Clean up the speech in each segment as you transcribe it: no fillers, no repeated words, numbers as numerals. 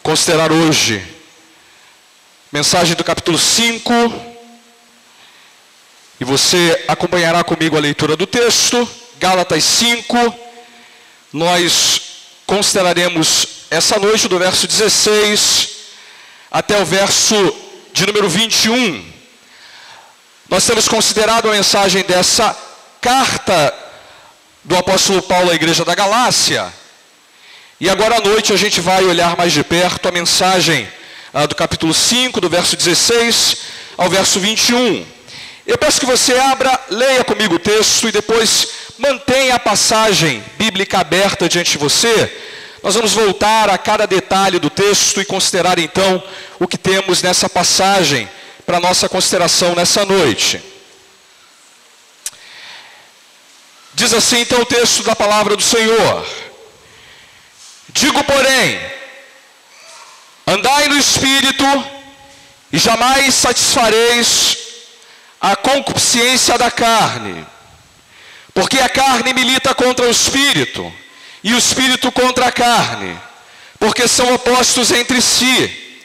considerar hoje mensagem do capítulo 5, e você acompanhará comigo a leitura do texto, Gálatas 5, nós consideraremos essa noite do verso 16 até o verso de número 21. Nós temos considerado a mensagem dessa carta do apóstolo Paulo à igreja da Galácia, e agora à noite a gente vai olhar mais de perto a mensagem do capítulo 5, do verso 16 ao verso 21. Eu peço que você abra, leia comigo o texto e depois mantenha a passagem bíblica aberta diante de você. Nós vamos voltar a cada detalhe do texto e considerar então o que temos nessa passagem para nossa consideração nessa noite. Diz assim então o texto da palavra do Senhor: digo, porém, andai no Espírito, e jamais satisfareis a concupiscência da carne, porque a carne milita contra o Espírito, e o Espírito contra a carne, porque são opostos entre si,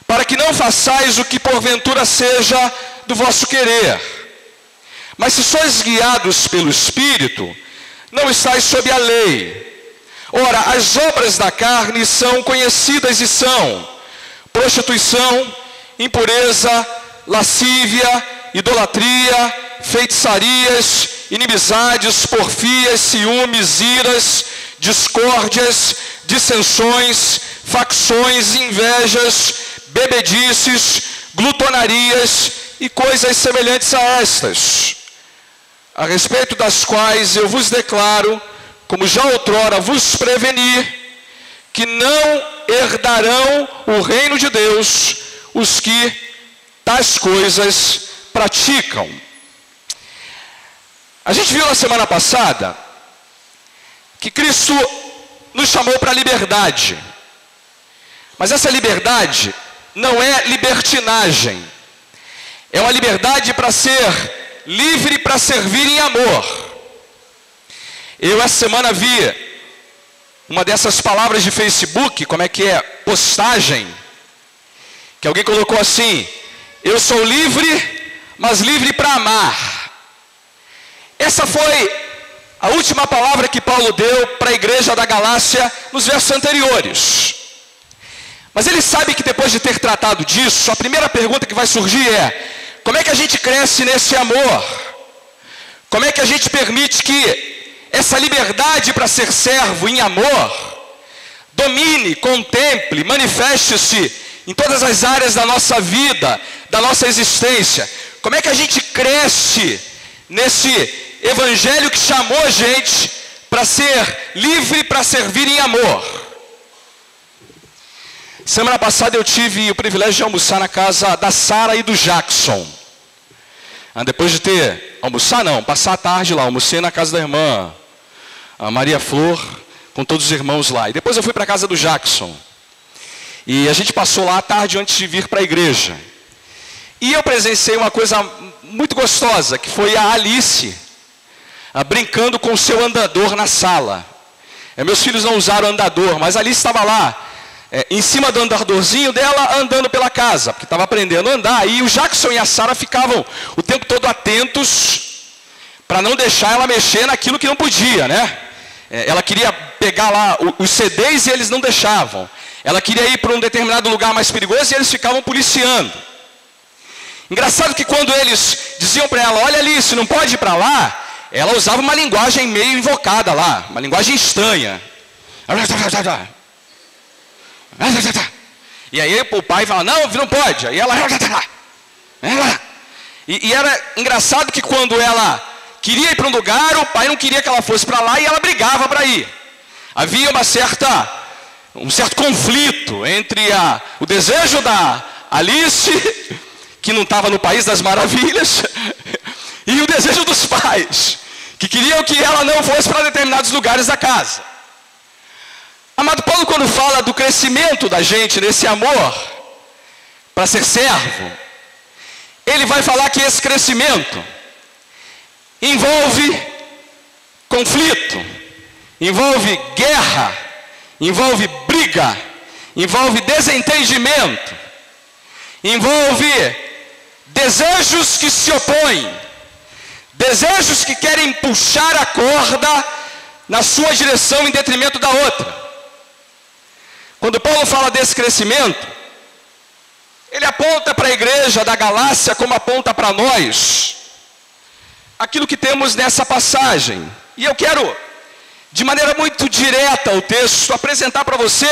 para que não façais o que porventura seja do vosso querer. Mas se sois guiados pelo Espírito, não estáis sob a lei. Ora, as obras da carne são conhecidas e são prostituição, impureza, lascívia, idolatria, feitiçarias, inimizades, porfias, ciúmes, iras, discórdias, dissensões, facções, invejas, bebedices, glutonarias e coisas semelhantes a estas, a respeito das quais eu vos declaro, como já outrora vos preveni, que não herdarão o reino de Deus os que tais coisas praticam. A gente viu na semana passada que Cristo nos chamou para a liberdade, mas essa liberdade não é libertinagem, é uma liberdade para ser livre para servir em amor. Eu essa semana vi uma dessas palavras de Facebook, como é que é? Postagem, que alguém colocou assim: eu sou livre, mas livre para amar. Essa foi a última palavra que Paulo deu para a igreja da Galácia nos versos anteriores. Mas ele sabe que depois de ter tratado disso, a primeira pergunta que vai surgir é: como é que a gente cresce nesse amor? Como é que a gente permite que essa liberdade para ser servo em amor domine, contemple, manifeste-se em todas as áreas da nossa vida, da nossa existência? Como é que a gente cresce nesse evangelho que chamou a gente para ser livre, para servir em amor? Semana passada eu tive o privilégio de almoçar na casa da Sara e do Jackson. Depois de passar a tarde lá, almocei na casa da irmã a Maria Flor, com todos os irmãos lá. E depois eu fui para a casa do Jackson. E a gente passou lá a tarde antes de vir para a igreja. E eu presenciei uma coisa muito gostosa, que foi a Alice brincando com o seu andador na sala. Meus filhos não usaram andador, mas a Alice estava lá, em cima do andadorzinho dela, andando pela casa, porque estava aprendendo a andar. E o Jackson e a Sara ficavam o tempo todo atentos para não deixar ela mexer naquilo que não podia, né? Ela queria pegar lá os CDs e eles não deixavam. Ela queria ir para um determinado lugar mais perigoso e eles ficavam policiando. Engraçado que quando eles diziam para ela: olha Alice, não pode ir para lá, ela usava uma linguagem meio invocada lá, uma linguagem estranha. E aí o pai fala: não pode. Aí ela... E era engraçado que quando ela queria ir para um lugar, o pai não queria que ela fosse para lá e ela brigava para ir. Havia um certo conflito entre o desejo da Alice, que não estava no País das Maravilhas, e o desejo dos pais, que queriam que ela não fosse para determinados lugares da casa. Amado, Paulo, quando fala do crescimento da gente nesse amor para ser servo, ele vai falar que esse crescimento envolve conflito, envolve guerra, envolve briga, envolve desentendimento, envolve desejos que se opõem, desejos que querem puxar a corda na sua direção em detrimento da outra. Quando Paulo fala desse crescimento, ele aponta para a igreja da Galácia como aponta para nós aquilo que temos nessa passagem. E eu quero, de maneira muito direta ao texto, apresentar para você,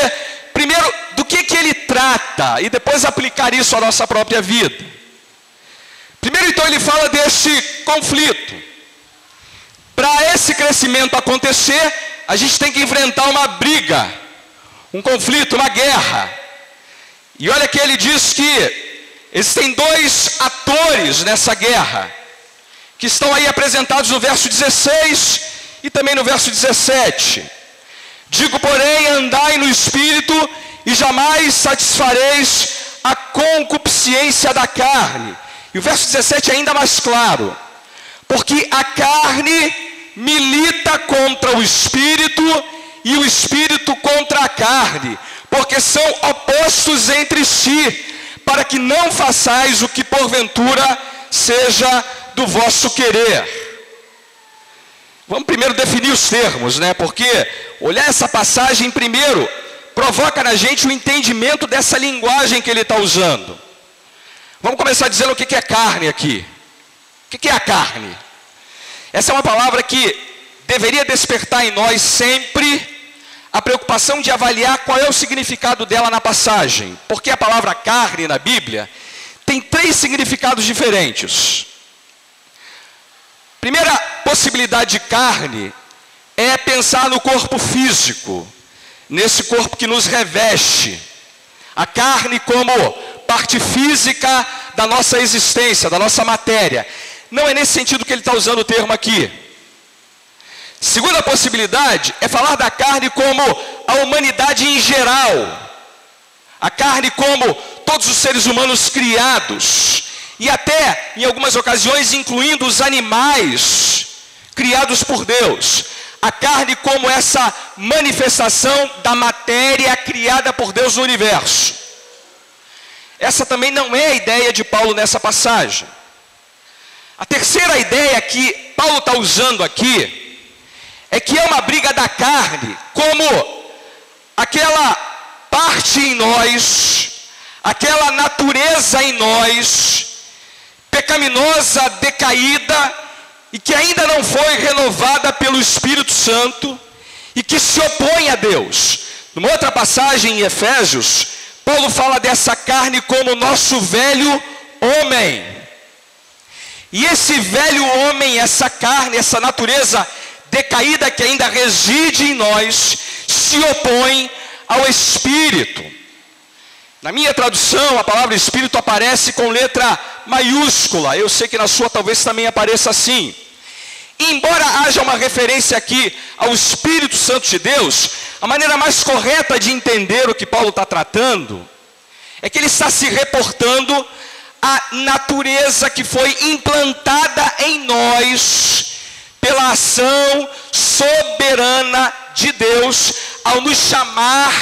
primeiro, do que ele trata, e depois aplicar isso à nossa própria vida. Primeiro, então, ele fala deste conflito. Para esse crescimento acontecer, a gente tem que enfrentar uma briga, um conflito, uma guerra. E olha que ele diz que existem dois atores nessa guerra, que estão aí apresentados no verso 16 e também no verso 17. Digo, porém, andai no Espírito e jamais satisfareis a concupiscência da carne. E o verso 17 é ainda mais claro. Porque a carne milita contra o Espírito e o Espírito contra a carne, porque são opostos entre si, para que não façais o que porventura seja do vosso querer. Vamos primeiro definir os termos, né? Porque olhar essa passagem primeiro provoca na gente o entendimento dessa linguagem que ele está usando. Vamos começar dizendo o que é carne aqui. O que é a carne? Essa é uma palavra que deveria despertar em nós sempre a preocupação de avaliar qual é o significado dela na passagem. Porque a palavra carne na Bíblia tem 3 significados diferentes. Primeira possibilidade de carne é pensar no corpo físico, nesse corpo que nos reveste. A carne como parte física da nossa existência, da nossa matéria. Não é nesse sentido que ele está usando o termo aqui. Segunda possibilidade é falar da carne como a humanidade em geral. A carne como todos os seres humanos criados. E até, em algumas ocasiões, incluindo os animais criados por Deus. A carne como essa manifestação da matéria criada por Deus no universo. Essa também não é a ideia de Paulo nessa passagem. A terceira ideia que Paulo está usando aqui é que é uma briga da carne como aquela parte em nós, aquela natureza em nós, pecaminosa, decaída, e que ainda não foi renovada pelo Espírito Santo, e que se opõe a Deus. Numa outra passagem em Efésios, Paulo fala dessa carne como nosso velho homem. E esse velho homem, essa carne, essa natureza decaída que ainda reside em nós, se opõe ao Espírito. Na minha tradução, a palavra Espírito aparece com letra maiúscula. Eu sei que na sua talvez também apareça assim. Embora haja uma referência aqui ao Espírito Santo de Deus, a maneira mais correta de entender o que Paulo está tratando é que ele está se reportando à natureza que foi implantada em nós pela ação soberana de Deus ao nos chamar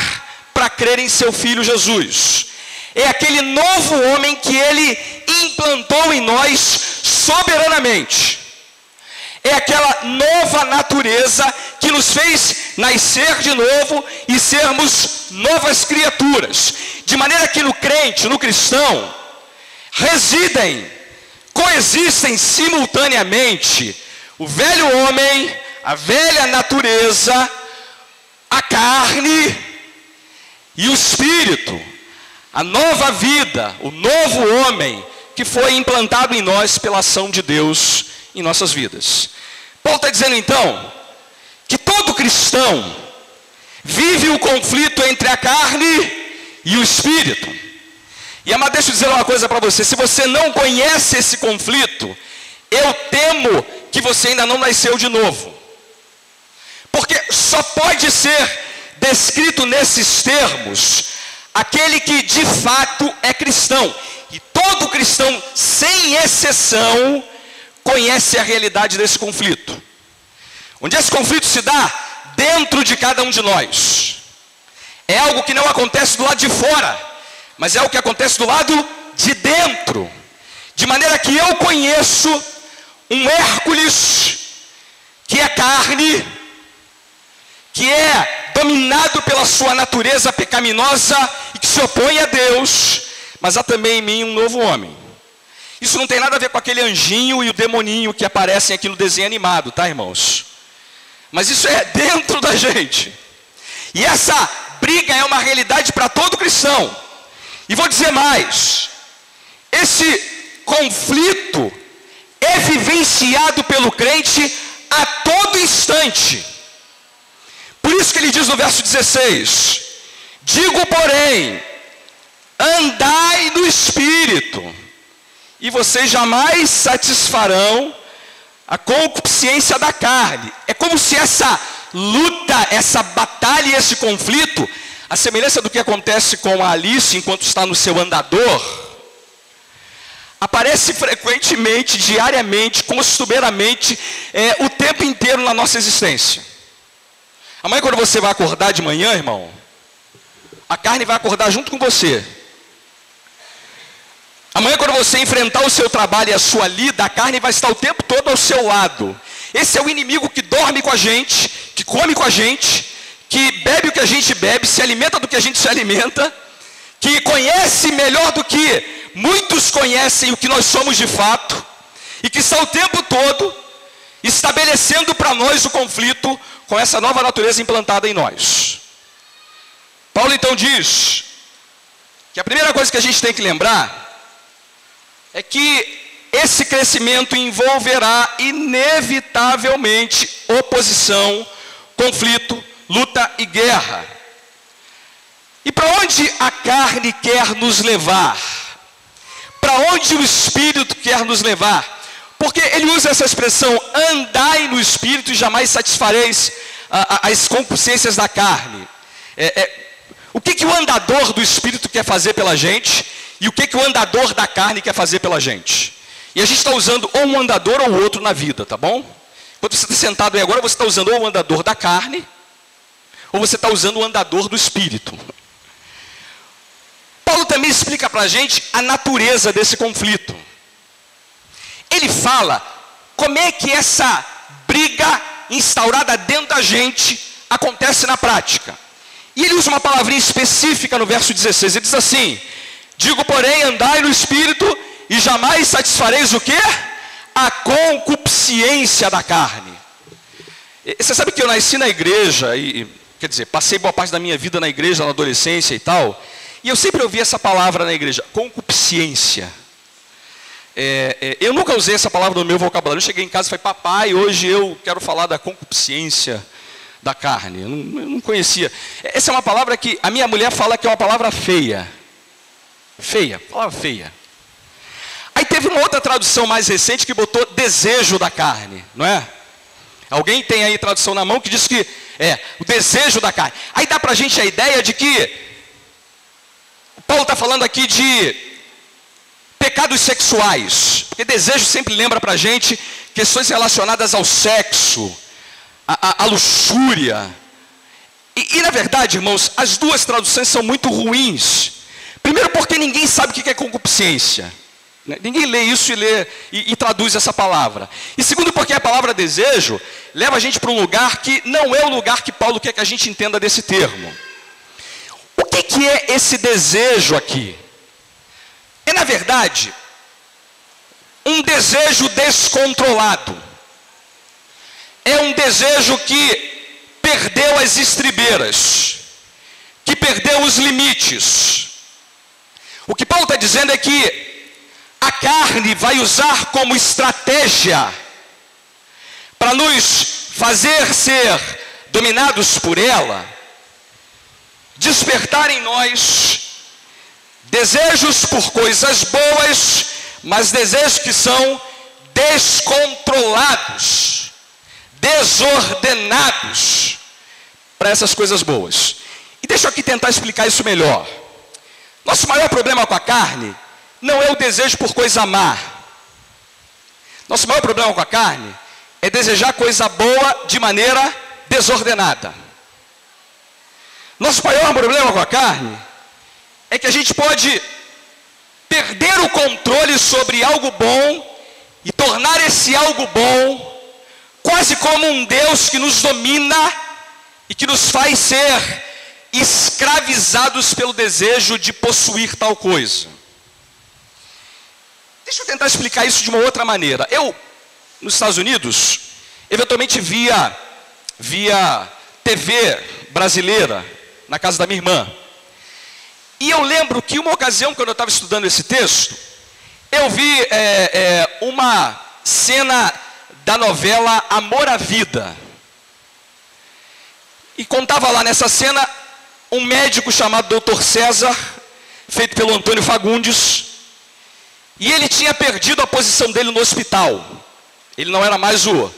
para crer em seu Filho Jesus. É aquele novo homem que ele implantou em nós soberanamente. É aquela nova natureza que nos fez nascer de novo e sermos novas criaturas. De maneira que no crente, no cristão, coexistem simultaneamente o velho homem, a velha natureza, a carne e o Espírito, a nova vida, o novo homem que foi implantado em nós pela ação de Deus em nossas vidas. Paulo está dizendo então que todo cristão vive o conflito entre a carne e o Espírito. E amado, deixa eu dizer uma coisa para você: se você não conhece esse conflito, eu temo que você ainda não nasceu de novo. Porque só pode ser descrito nesses termos aquele que de fato é cristão. E todo cristão, sem exceção, conhece a realidade desse conflito. Onde esse conflito se dá? Dentro de cada um de nós. É algo que não acontece do lado de fora, mas é o que acontece do lado de dentro. De maneira que eu conheço um Hércules que é carne, que é dominado pela sua natureza pecaminosa e que se opõe a Deus, mas há também em mim um novo homem. Isso não tem nada a ver com aquele anjinho e o demoninho que aparecem aqui no desenho animado, tá, irmãos? Mas isso é dentro da gente. E essa briga é uma realidade para todo cristão. E vou dizer mais: esse conflito é vivenciado pelo crente a todo instante. Por isso que ele diz no verso 16: digo, porém, andai no Espírito, e vocês jamais satisfarão a concupiscência da carne. É como se essa luta, essa batalha e esse conflito, a semelhança do que acontece com a Alice enquanto está no seu andador, aparece frequentemente, diariamente, costumeiramente, o tempo inteiro na nossa existência. Amanhã, quando você vai acordar de manhã, irmão, a carne vai acordar junto com você. Amanhã, quando você enfrentar o seu trabalho e a sua lida, a carne vai estar o tempo todo ao seu lado. Esse é o inimigo que dorme com a gente, que come com a gente, que bebe o que a gente bebe, se alimenta do que a gente se alimenta, que conhece melhor do que muitos conhecem o que nós somos de fato, e que está o tempo todo estabelecendo para nós o conflito com essa nova natureza implantada em nós. Paulo então diz que a primeira coisa que a gente tem que lembrar é que esse crescimento envolverá inevitavelmente oposição, conflito, luta e guerra. E para onde a carne quer nos levar? Para onde o Espírito quer nos levar? Porque ele usa essa expressão, andai no Espírito e jamais satisfareis as concupiscências da carne. O que o andador do Espírito quer fazer pela gente? E o que o andador da carne quer fazer pela gente? E a gente está usando ou um andador ou outro na vida, tá bom? Quando você está sentado aí agora, você está usando ou o andador da carne, ou você está usando o andador do Espírito. Paulo também explica para a gente a natureza desse conflito. Ele fala como é que essa briga instaurada dentro da gente acontece na prática. E ele usa uma palavrinha específica no verso 16, ele diz assim: digo, porém, andai no Espírito e jamais satisfareis o quê? A concupiscência da carne. Você sabe que eu nasci na igreja, quer dizer, passei boa parte da minha vida na igreja, na adolescência e tal, e eu sempre ouvi essa palavra na igreja, concupiscência. Eu nunca usei essa palavra no meu vocabulário. Eu cheguei em casa e falei, papai, hoje eu quero falar da concupiscência da carne. Eu não conhecia. Essa é uma palavra que a minha mulher fala que é uma palavra feia. Feia, palavra feia. Aí teve uma outra tradução mais recente que botou desejo da carne, não é? Alguém tem aí tradução na mão que diz que é o desejo da carne. Aí dá pra gente a ideia de que Paulo está falando aqui de pecados sexuais, porque desejo sempre lembra pra gente questões relacionadas ao sexo, à luxúria. E na verdade, irmãos, as duas traduções são muito ruins. Primeiro porque ninguém sabe o que é concupiscência. Ninguém lê isso e traduz essa palavra. E segundo porque a palavra desejo leva a gente para um lugar que não é o lugar que Paulo quer que a gente entenda desse termo. O que é esse desejo aqui? É, na verdade, um desejo descontrolado. É um desejo que perdeu as estribeiras, que perdeu os limites. O que Paulo está dizendo é que a carne vai usar como estratégia para nos fazer ser dominados por ela, despertar em nós desejos por coisas boas, mas desejos que são descontrolados, desordenados para essas coisas boas. E deixa eu aqui tentar explicar isso melhor. Nosso maior problema com a carne não é o desejo por coisa má. Nosso maior problema com a carne é desejar coisa boa de maneira desordenada. Nosso maior problema com a carne é que a gente pode perder o controle sobre algo bom e tornar esse algo bom quase como um Deus que nos domina e que nos faz ser escravizados pelo desejo de possuir tal coisa. Deixa eu tentar explicar isso de uma outra maneira. Eu, nos Estados Unidos, eventualmente via TV brasileira na casa da minha irmã. E eu lembro que uma ocasião, quando eu estava estudando esse texto, eu vi uma cena da novela Amor à Vida. E contava lá nessa cena um médico chamado Dr. César, feito pelo Antônio Fagundes, e ele tinha perdido a posição dele no hospital. Ele não era mais o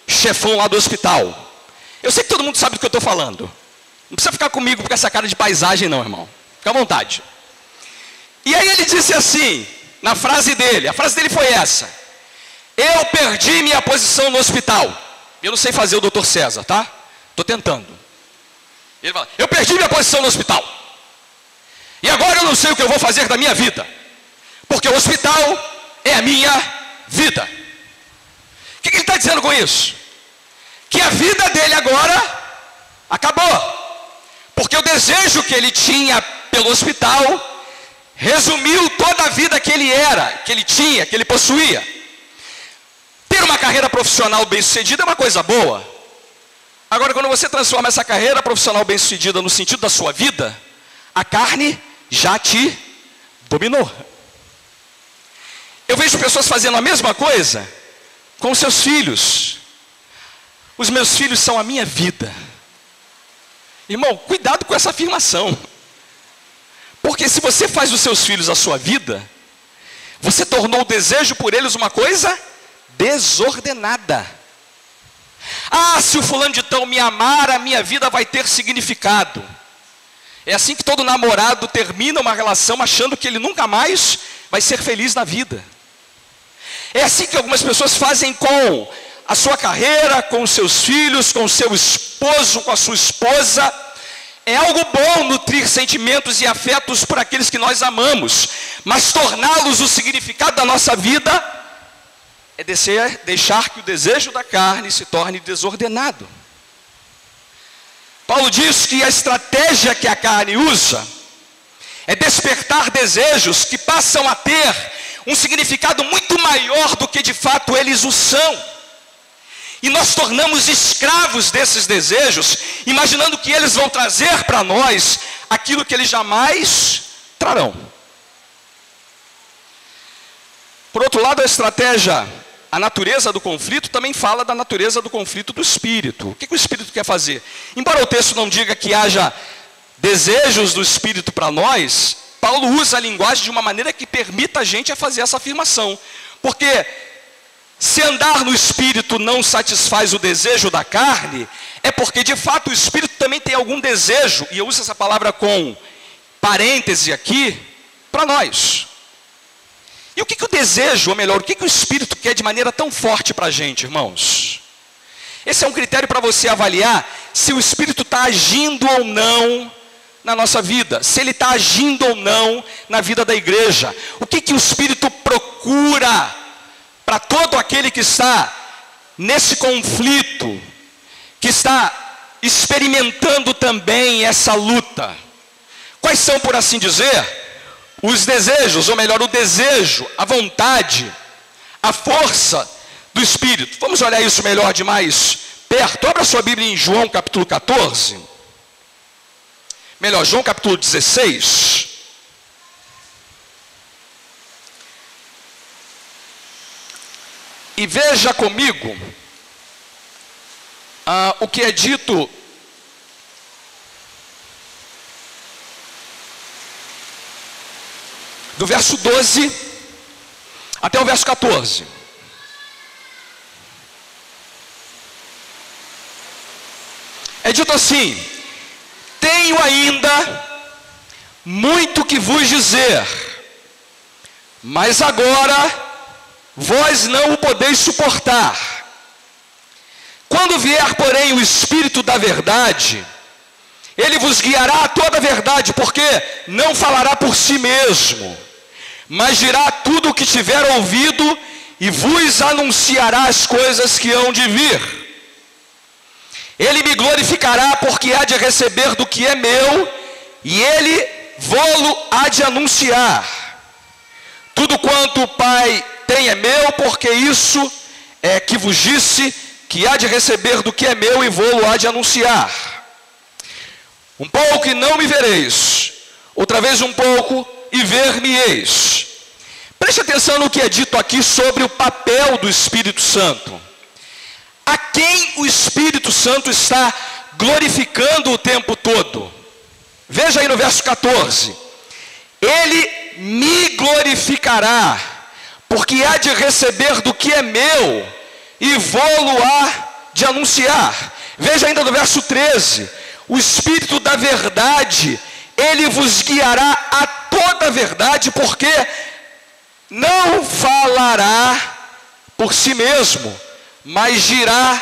chefão lá do hospital. Eu sei que todo mundo sabe do que eu estou falando. Não precisa ficar comigo com essa cara de paisagem não, irmão. Fica à vontade. E aí ele disse assim, na frase dele, a frase dele foi essa: eu perdi minha posição no hospital. Eu não sei fazer o Dr. César, tá? Estou tentando. Ele fala: eu perdi minha posição no hospital. E agora eu não sei o que eu vou fazer da minha vida. Porque o hospital é a minha vida. O que ele está dizendo com isso? Que a vida dele agora acabou. Porque o desejo que ele tinha pelo hospital resumiu toda a vida que ele era, que ele tinha, que ele possuía. Ter uma carreira profissional bem-sucedida é uma coisa boa. Agora, quando você transforma essa carreira profissional bem-sucedida no sentido da sua vida, a carne já te dominou. Eu vejo pessoas fazendo a mesma coisa com seus filhos. Os meus filhos são a minha vida. Irmão, cuidado com essa afirmação. Porque se você faz dos seus filhos a sua vida, você tornou o desejo por eles uma coisa desordenada. Ah, se o fulano de tal me amar, a minha vida vai ter significado. É assim que todo namorado termina uma relação achando que ele nunca mais vai ser feliz na vida. É assim que algumas pessoas fazem com a sua carreira, com os seus filhos, com o seu esposo, com a sua esposa. É algo bom nutrir sentimentos e afetos por aqueles que nós amamos, mas torná-los o significado da nossa vida é deixar que o desejo da carne se torne desordenado. Paulo diz que a estratégia que a carne usa é despertar desejos que passam a ter um significado muito maior do que de fato eles o são. E nós tornamos escravos desses desejos, imaginando que eles vão trazer para nós aquilo que eles jamais trarão. Por outro lado, a natureza do conflito também fala da natureza do conflito do espírito. O que o espírito quer fazer? Embora o texto não diga que haja desejos do espírito para nós, Paulo usa a linguagem de uma maneira que permita a gente a fazer essa afirmação. Porque se andar no espírito não satisfaz o desejo da carne, é porque de fato o espírito também tem algum desejo, e eu uso essa palavra com parêntese aqui, para nós. E o que o desejo, ou melhor, o que o espírito quer de maneira tão forte para a gente, irmãos? Esse é um critério para você avaliar se o espírito está agindo ou não na nossa vida, se ele está agindo ou não na vida da igreja. O que o espírito procura para todo aquele que está nesse conflito, que está experimentando também essa luta? Quais são, por assim dizer, os desejos, ou melhor, o desejo, a vontade, a força do Espírito? Vamos olhar isso melhor de mais perto. Abra sua Bíblia em João capítulo 14. Melhor, João capítulo 16. E veja comigo o que é dito do verso 12 até o verso 14. É dito assim: tenho ainda muito que vos dizer, mas agora vós não o podeis suportar. Quando vier, porém, o Espírito da verdade, Ele vos guiará a toda a verdade, porque não falará por si mesmo, mas dirá tudo o que tiver ouvido e vos anunciará as coisas que hão de vir. Ele me glorificará, porque há de receber do que é meu, e ele vô-lo há de anunciar. Tudo quanto o Pai tem é meu, porque isso é que vos disse, que há de receber do que é meu, e vô-lo há de anunciar. Um pouco e não me vereis, outra vez um pouco e ver-me-eis. Preste atenção no que é dito aqui sobre o papel do Espírito Santo. A quem o Espírito Santo está glorificando o tempo todo? Veja aí no verso 14. Ele me glorificará, porque há de receber do que é meu, e vô-lo há de anunciar. Veja ainda no verso 13. O Espírito da verdade, ele vos guiará a toda a verdade, porque não falará por si mesmo, mas dirá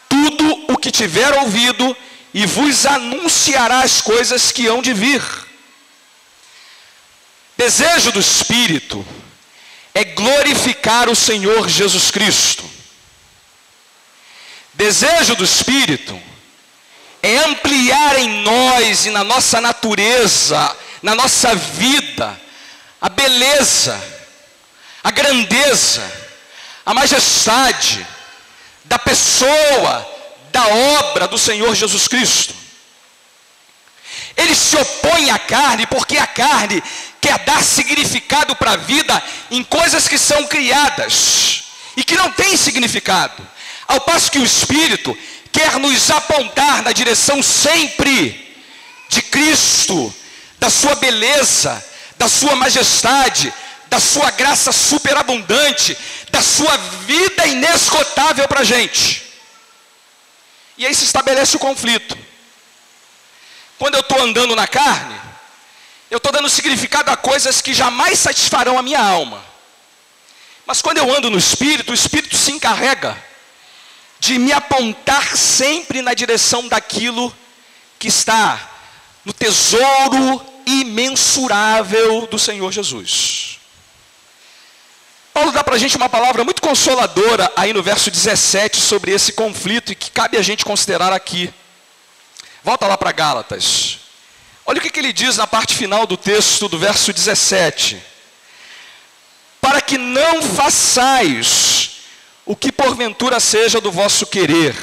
tudo o que tiver ouvido, e vos anunciará as coisas que hão de vir. Desejo do Espírito é glorificar o Senhor Jesus Cristo. Desejo do Espírito é ampliar em nós e na nossa natureza, na nossa vida, a beleza, a grandeza, a majestade da pessoa, da obra do Senhor Jesus Cristo. Ele se opõe à carne, porque a carne quer dar significado para a vida em coisas que são criadas e que não têm significado, ao passo que o Espírito quer nos apontar na direção sempre de Cristo, da sua beleza, da sua majestade, da sua graça superabundante, da sua vida inesgotável para a gente. E aí se estabelece o conflito. Quando eu estou andando na carne, eu estou dando significado a coisas que jamais satisfarão a minha alma. Mas quando eu ando no Espírito, o Espírito se encarrega de me apontar sempre na direção daquilo que está no tesouro imensurável do Senhor Jesus. Paulo dá para a gente uma palavra muito consoladora aí no verso 17 sobre esse conflito e que cabe a gente considerar aqui. Volta lá para Gálatas. Olha o que ele diz na parte final do texto do verso 17. Para que não façais o que porventura seja do vosso querer.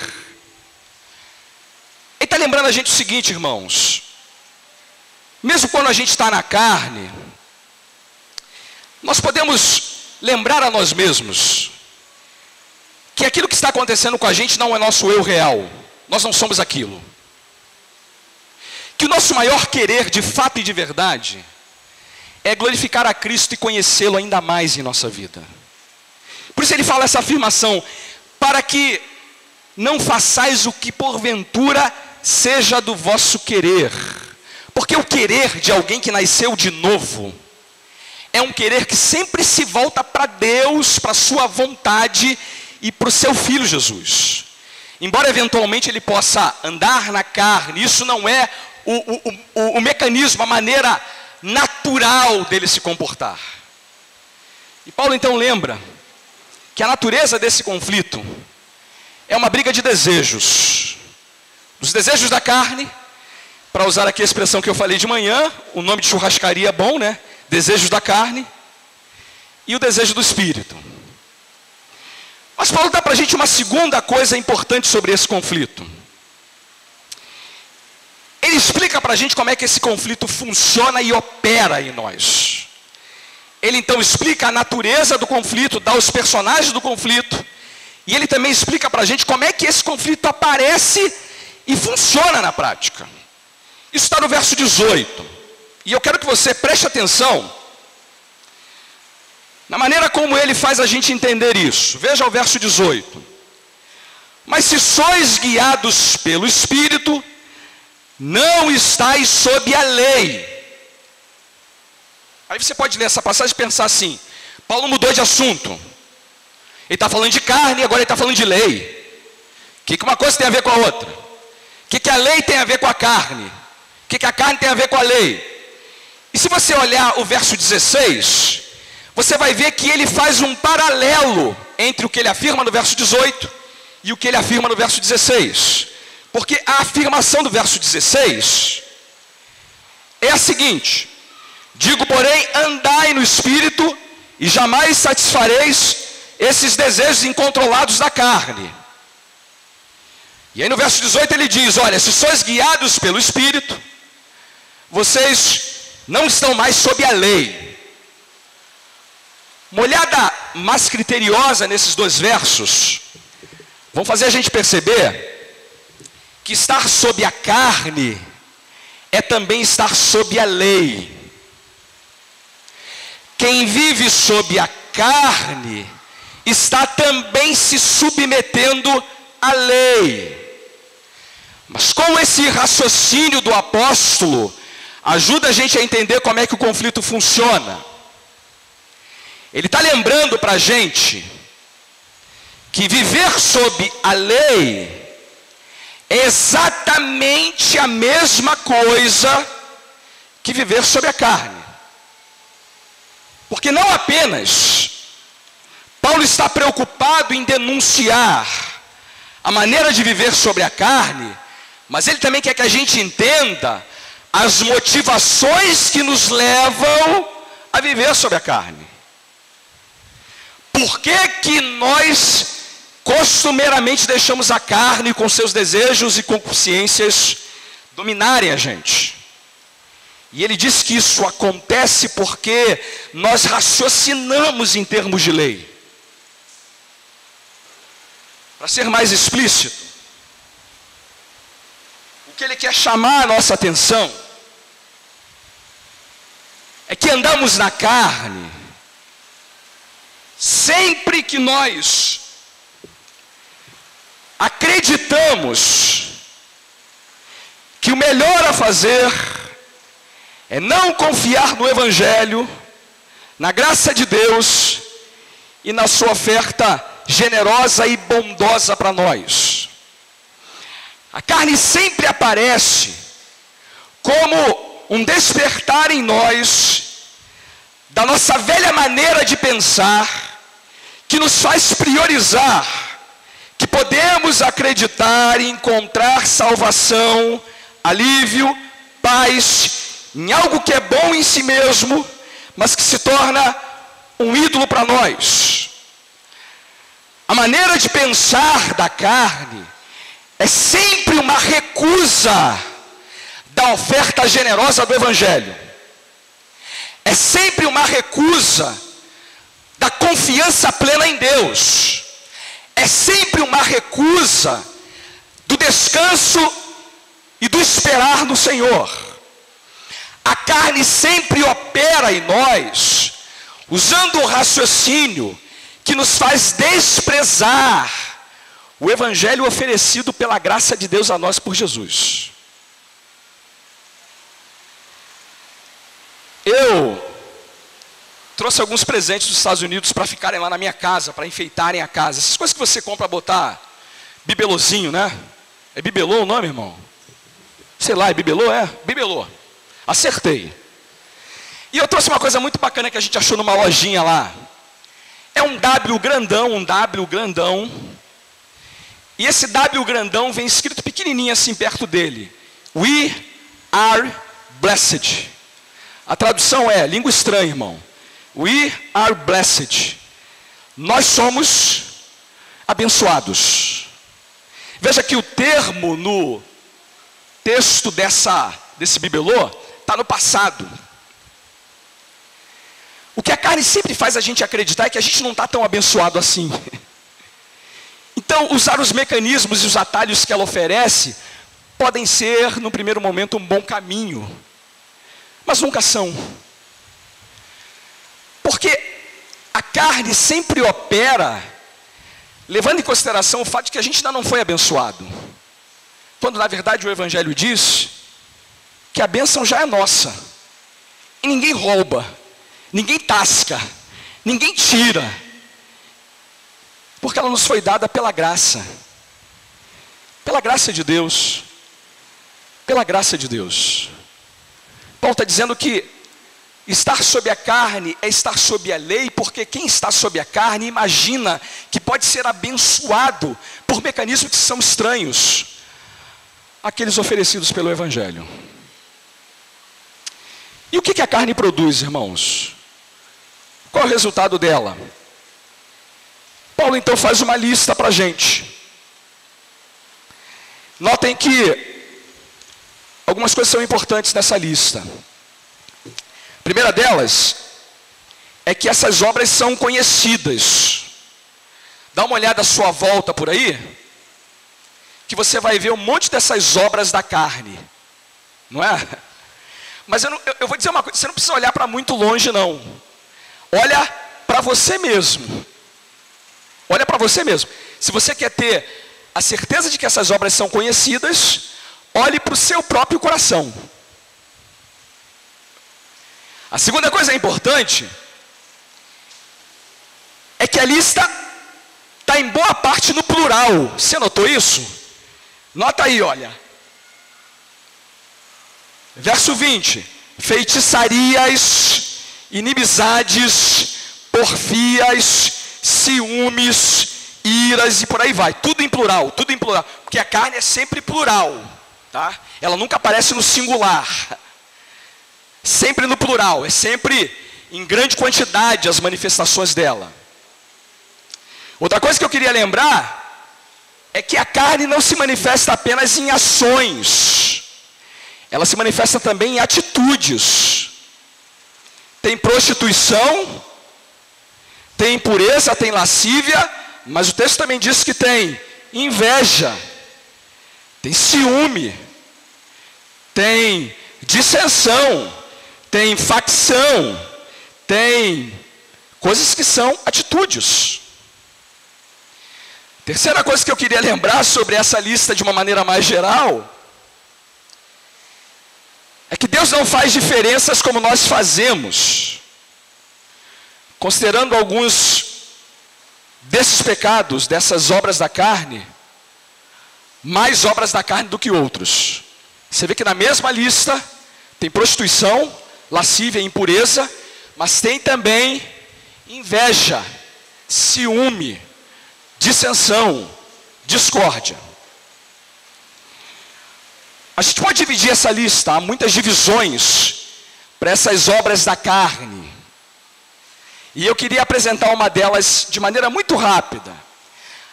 Ele está lembrando a gente o seguinte, irmãos. Mesmo quando a gente está na carne, nós podemos lembrar a nós mesmos que aquilo que está acontecendo com a gente não é nosso eu real. Nós não somos aquilo. Que o nosso maior querer, de fato e de verdade, é glorificar a Cristo e conhecê-lo ainda mais em nossa vida. Por isso ele fala essa afirmação: para que não façais o que porventura seja do vosso querer. Porque o querer de alguém que nasceu de novo é um querer que sempre se volta para Deus, para a sua vontade e para o seu Filho Jesus. Embora eventualmente ele possa andar na carne, isso não é o mecanismo, a maneira natural dele se comportar. E Paulo então lembra que a natureza desse conflito é uma briga de desejos. Os desejos da carne, para usar aqui a expressão que eu falei de manhã, o nome de churrascaria é bom, né? Desejos da carne e o desejo do Espírito. Mas Paulo dá para a gente uma segunda coisa importante sobre esse conflito. Ele explica para a gente como é que esse conflito funciona e opera em nós. Ele então explica a natureza do conflito, dá os personagens do conflito, e ele também explica para a gente como é que esse conflito aparece e funciona na prática. Isso está no verso 18. E eu quero que você preste atenção na maneira como ele faz a gente entender isso. Veja o verso 18. Mas se sois guiados pelo Espírito, não estáis sob a lei. Aí você pode ler essa passagem e pensar assim: Paulo mudou de assunto. Ele está falando de carne, agora ele está falando de lei. O que uma coisa tem a ver com a outra? O que a lei tem a ver com a carne? O que a carne tem a ver com a lei? E se você olhar o verso 16, você vai ver que ele faz um paralelo entre o que ele afirma no verso 18 e o que ele afirma no verso 16. Porque a afirmação do verso 16 é a seguinte: digo, porém, andai no Espírito e jamais satisfareis esses desejos incontrolados da carne. E aí no verso 18 ele diz: olha, se sois guiados pelo Espírito, vocês não estão mais sob a lei. Uma olhada mais criteriosa nesses dois versos vão fazer a gente perceber que estar sob a carne é também estar sob a lei. Quem vive sob a carne está também se submetendo à lei. Mas com esse raciocínio do apóstolo, ajuda a gente a entender como é que o conflito funciona. Ele está lembrando para a gente que viver sob a lei é exatamente a mesma coisa que viver sob a carne. Porque não apenas Paulo está preocupado em denunciar a maneira de viver sobre a carne, mas ele também quer que a gente entenda as motivações que nos levam a viver sobre a carne. Por que que nós costumeiramente deixamos a carne com seus desejos e concupiscências dominarem a gente? E ele diz que isso acontece porque nós raciocinamos em termos de lei. Para ser mais explícito, o que ele quer chamar a nossa atenção é que andamos na carne sempre que nós acreditamos que o melhor a fazer é não confiar no Evangelho, na graça de Deus e na sua oferta generosa e bondosa para nós. A carne sempre aparece como um despertar em nós da nossa velha maneira de pensar, que nos faz priorizar que podemos acreditar e encontrar salvação, alívio, paz em algo que é bom em si mesmo, mas que se torna um ídolo para nós. A maneira de pensar da carne é sempre uma recusa da oferta generosa do Evangelho. É sempre uma recusa da confiança plena em Deus. É sempre uma recusa do descanso e do esperar no Senhor. A carne sempre opera em nós, usando um raciocínio que nos faz desprezar o Evangelho oferecido pela graça de Deus a nós por Jesus. Eu trouxe alguns presentes dos Estados Unidos para ficarem lá na minha casa, para enfeitarem a casa. Essas coisas que você compra para botar bibelôzinho, né? É bibelô o nome, irmão? Sei lá, é bibelô? É? Bibelô. Acertei. E eu trouxe uma coisa muito bacana que a gente achou numa lojinha lá. É um W grandão. E esse W grandão vem escrito pequenininho assim perto dele. We are blessed. A tradução é, língua estranha, irmão. We are blessed. Nós somos abençoados. Veja que o termo no texto desse bibelô está no passado. O que a carne sempre faz a gente acreditar é que a gente não está tão abençoado assim. Então, usar os mecanismos e os atalhos que ela oferece podem ser, no primeiro momento, um bom caminho. Mas nunca são. Porque a carne sempre opera, levando em consideração o fato de que a gente ainda não foi abençoado. Quando, na verdade, o Evangelho diz que a bênção já é nossa. E ninguém rouba, ninguém tasca, ninguém tira. Porque ela nos foi dada pela graça. Pela graça de Deus. Pela graça de Deus. Paulo está dizendo que estar sob a carne é estar sob a lei, porque quem está sob a carne imagina que pode ser abençoado por mecanismos que são estranhos àqueles oferecidos pelo Evangelho. E o que a carne produz, irmãos? Qual é o resultado dela? Paulo então faz uma lista para a gente. Notem que algumas coisas são importantes nessa lista. A primeira delas é que essas obras são conhecidas. Dá uma olhada à sua volta por aí, que você vai ver um monte dessas obras da carne, não é? Mas eu vou dizer uma coisa, você não precisa olhar para muito longe não. Olha para você mesmo. Olha para você mesmo. Se você quer ter a certeza de que essas obras são conhecidas, olhe para o seu próprio coração. A segunda coisa importante é que a lista está em boa parte no plural. Você notou isso? Nota aí, olha. Verso 20. Feitiçarias, inimizades, porfias, ciúmes, iras e por aí vai. Tudo em plural, tudo em plural. Porque a carne é sempre plural, tá? Ela nunca aparece no singular. Sempre no plural, é sempre em grande quantidade as manifestações dela. Outra coisa que eu queria lembrar é que a carne não se manifesta apenas em ações. Ela se manifesta também em atitudes. Tem prostituição, tem impureza, tem lascívia, mas o texto também diz que tem inveja, tem ciúme, tem dissensão, tem facção, tem coisas que são atitudes. Terceira coisa que eu queria lembrar sobre essa lista de uma maneira mais geral é que Deus não faz diferenças como nós fazemos. Considerando alguns desses pecados, dessas obras da carne, mais obras da carne do que outros. Você vê que na mesma lista tem prostituição, lascívia, impureza, mas tem também inveja, ciúme, dissensão, discórdia. A gente pode dividir essa lista, há muitas divisões para essas obras da carne. E eu queria apresentar uma delas de maneira muito rápida.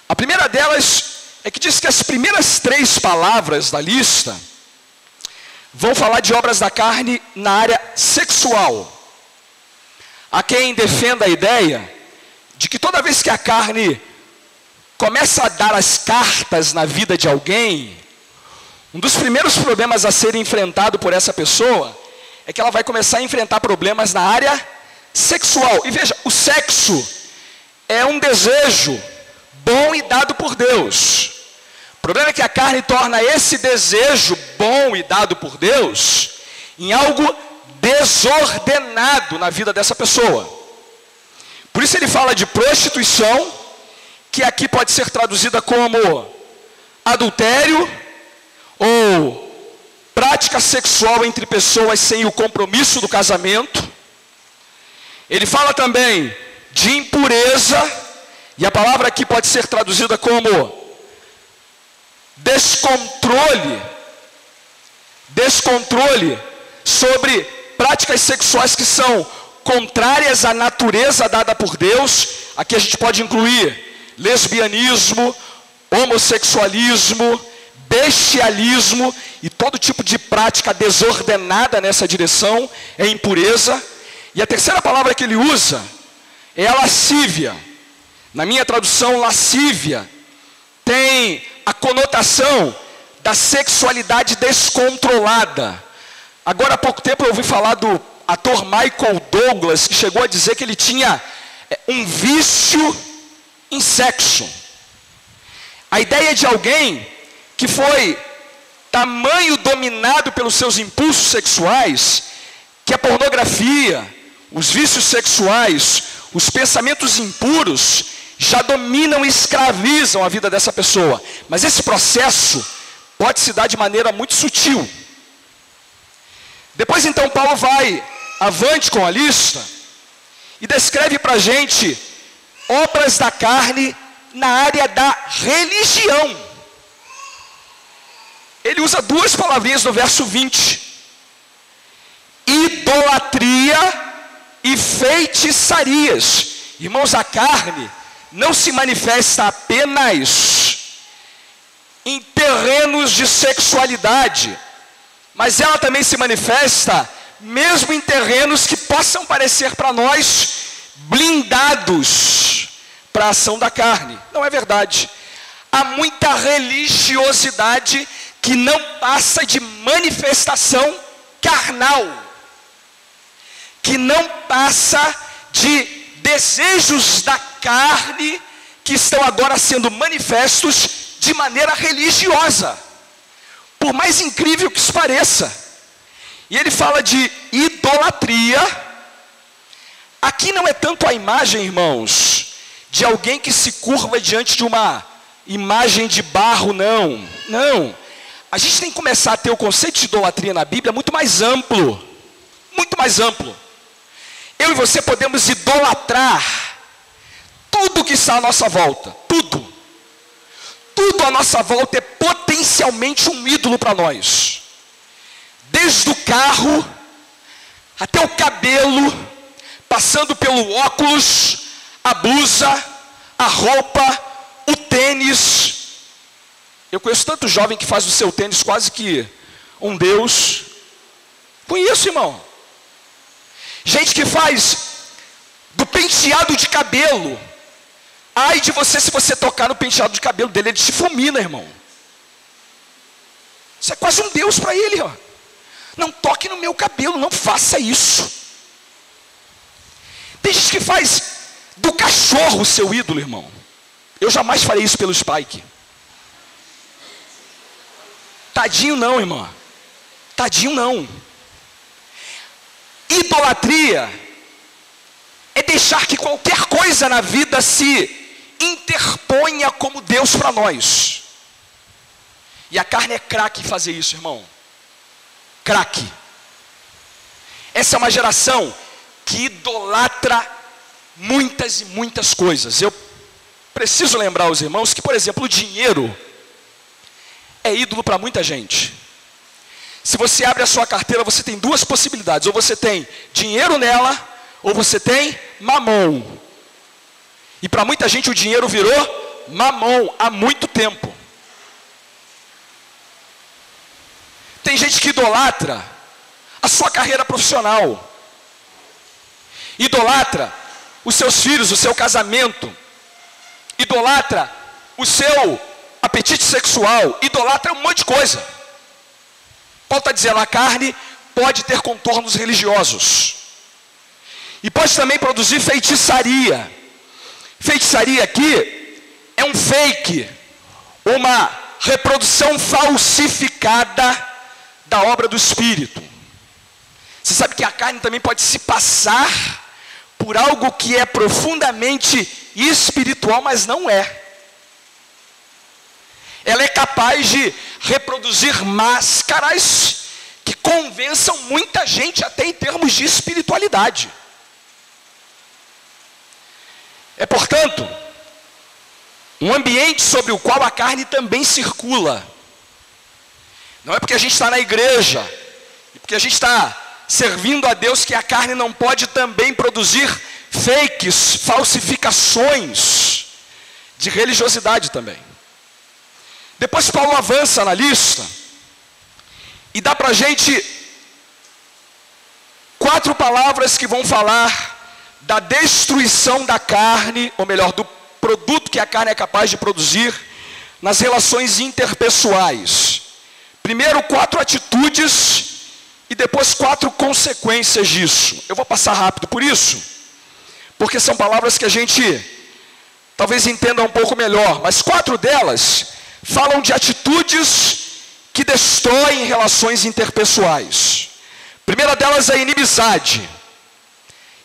A primeira delas é que diz que as primeiras 3 palavras da lista vão falar de obras da carne na área sexual. Há quem defenda a ideia de que toda vez que a carne começa a dar as cartas na vida de alguém, um dos primeiros problemas a serem enfrentado por essa pessoa é que ela vai começar a enfrentar problemas na área sexual. E veja, o sexo é um desejo bom e dado por Deus. O problema é que a carne torna esse desejo bom e dado por Deus em algo desordenado na vida dessa pessoa. Por isso ele fala de prostituição, que aqui pode ser traduzida como adultério ou prática sexual entre pessoas sem o compromisso do casamento. Ele fala também de impureza, e a palavra aqui pode ser traduzida como descontrole sobre práticas sexuais que são contrárias à natureza dada por Deus. Aqui a gente pode incluir lesbianismo, homossexualismo, bestialismo e todo tipo de prática desordenada nessa direção é impureza. E a terceira palavra que ele usa é a lascívia. Na minha tradução, lascívia tem a conotação da sexualidade descontrolada. Agora há pouco tempo eu ouvi falar do ator Michael Douglas, que chegou a dizer que ele tinha um vício em sexo. A ideia de alguém que foi tamanho dominado pelos seus impulsos sexuais, que a pornografia, os vícios sexuais, os pensamentos impuros, já dominam e escravizam a vida dessa pessoa. Mas esse processo pode se dar de maneira muito sutil. Depois então Paulo vai avante com a lista e descreve para a gente obras da carne na área da religião. Ele usa duas palavrinhas no verso 20: idolatria e feitiçarias. Irmãos, a carne não se manifesta apenas em terrenos de sexualidade, mas ela também se manifesta mesmo em terrenos que possam parecer para nós blindados para a ação da carne. Não é verdade. Há muita religiosidade que não passa de manifestação carnal, que não passa de desejos da carne que estão agora sendo manifestos de maneira religiosa, por mais incrível que isso pareça. E ele fala de idolatria. Aqui não é tanto a imagem, irmãos, de alguém que se curva diante de uma imagem de barro, não. Não. A gente tem que começar a ter o conceito de idolatria na Bíblia muito mais amplo. Muito mais amplo. Eu e você podemos idolatrar tudo que está à nossa volta. Tudo. Tudo à nossa volta é potencialmente um ídolo para nós. Desde o carro, até o cabelo, passando pelo óculos, a blusa, a roupa, o tênis. Eu conheço tanto jovem que faz do seu tênis quase que um Deus. Conheço, irmão. Gente que faz do penteado de cabelo. Ai de você se você tocar no penteado de cabelo dele, ele te fulmina, irmão. Isso é quase um Deus para ele, ó. Não toque no meu cabelo, não faça isso. Tem gente que faz do cachorro o seu ídolo, irmão. Eu jamais farei isso pelo Spike. Tadinho não, irmã. Tadinho não. Idolatria é deixar que qualquer coisa na vida se interponha como Deus para nós. E a carne é craque em fazer isso, irmão. Craque. Essa é uma geração que idolatra muitas e muitas coisas. Eu preciso lembrar aos irmãos que, por exemplo, o dinheiro é ídolo para muita gente. Se você abre a sua carteira, você tem duas possibilidades: ou você tem dinheiro nela, ou você tem mamon. E para muita gente o dinheiro virou mamon há muito tempo. Tem gente que idolatra a sua carreira profissional, idolatra os seus filhos, o seu casamento, idolatra o seu apetite sexual, idolatra um monte de coisa. Paulo está dizendo, a carne pode ter contornos religiosos. E pode também produzir feitiçaria. Feitiçaria aqui é um fake, uma reprodução falsificada da obra do Espírito. Você sabe que a carne também pode se passar por algo que é profundamente espiritual, mas não é. Ela é capaz de reproduzir máscaras que convençam muita gente até em termos de espiritualidade. É, portanto, um ambiente sobre o qual a carne também circula. Não é porque a gente está na igreja, e porque a gente está servindo a Deus, que a carne não pode também produzir fakes, falsificações de religiosidade também. Depois Paulo avança na lista e dá para a gente 4 palavras que vão falar da destruição da carne, ou melhor, do produto que a carne é capaz de produzir nas relações interpessoais. Primeiro 4 atitudes e depois 4 consequências disso. Eu vou passar rápido por isso, porque são palavras que a gente talvez entenda um pouco melhor, mas 4 delas falam de atitudes que destroem relações interpessoais. A primeira delas é a inimizade.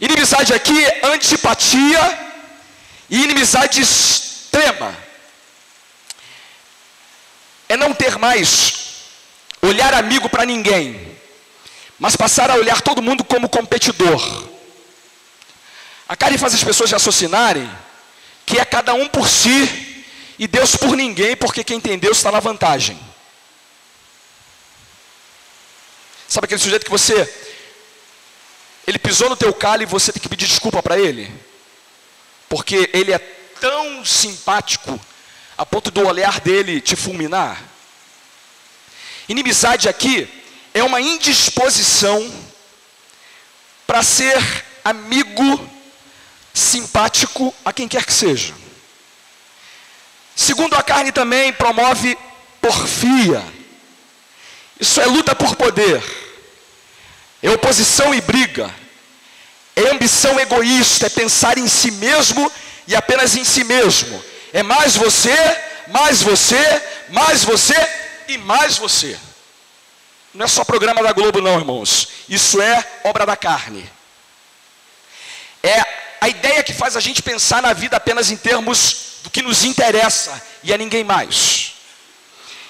Inimizade aqui é antipatia e inimizade extrema. É não ter mais olhar amigo para ninguém. mas passaram a olhar todo mundo como competidor. A carne faz as pessoas raciocinarem que é cada um por si e Deus por ninguém, porque quem tem Deus está na vantagem. Sabe aquele sujeito que ele pisou no teu calo e você tem que pedir desculpa para ele? Porque ele é tão simpático a ponto do olhar dele te fulminar. Inimizade aqui é uma indisposição para ser amigo simpático a quem quer que seja. Segundo a carne também promove porfia. Isso é luta por poder, é oposição e briga, é ambição egoísta, é pensar em si mesmo e apenas em si mesmo. É mais você, mais você, mais você e mais você. Não é só programa da Globo não, irmãos. Isso é obra da carne. É a ideia que faz a gente pensar na vida apenas em termos do que nos interessa e a ninguém mais.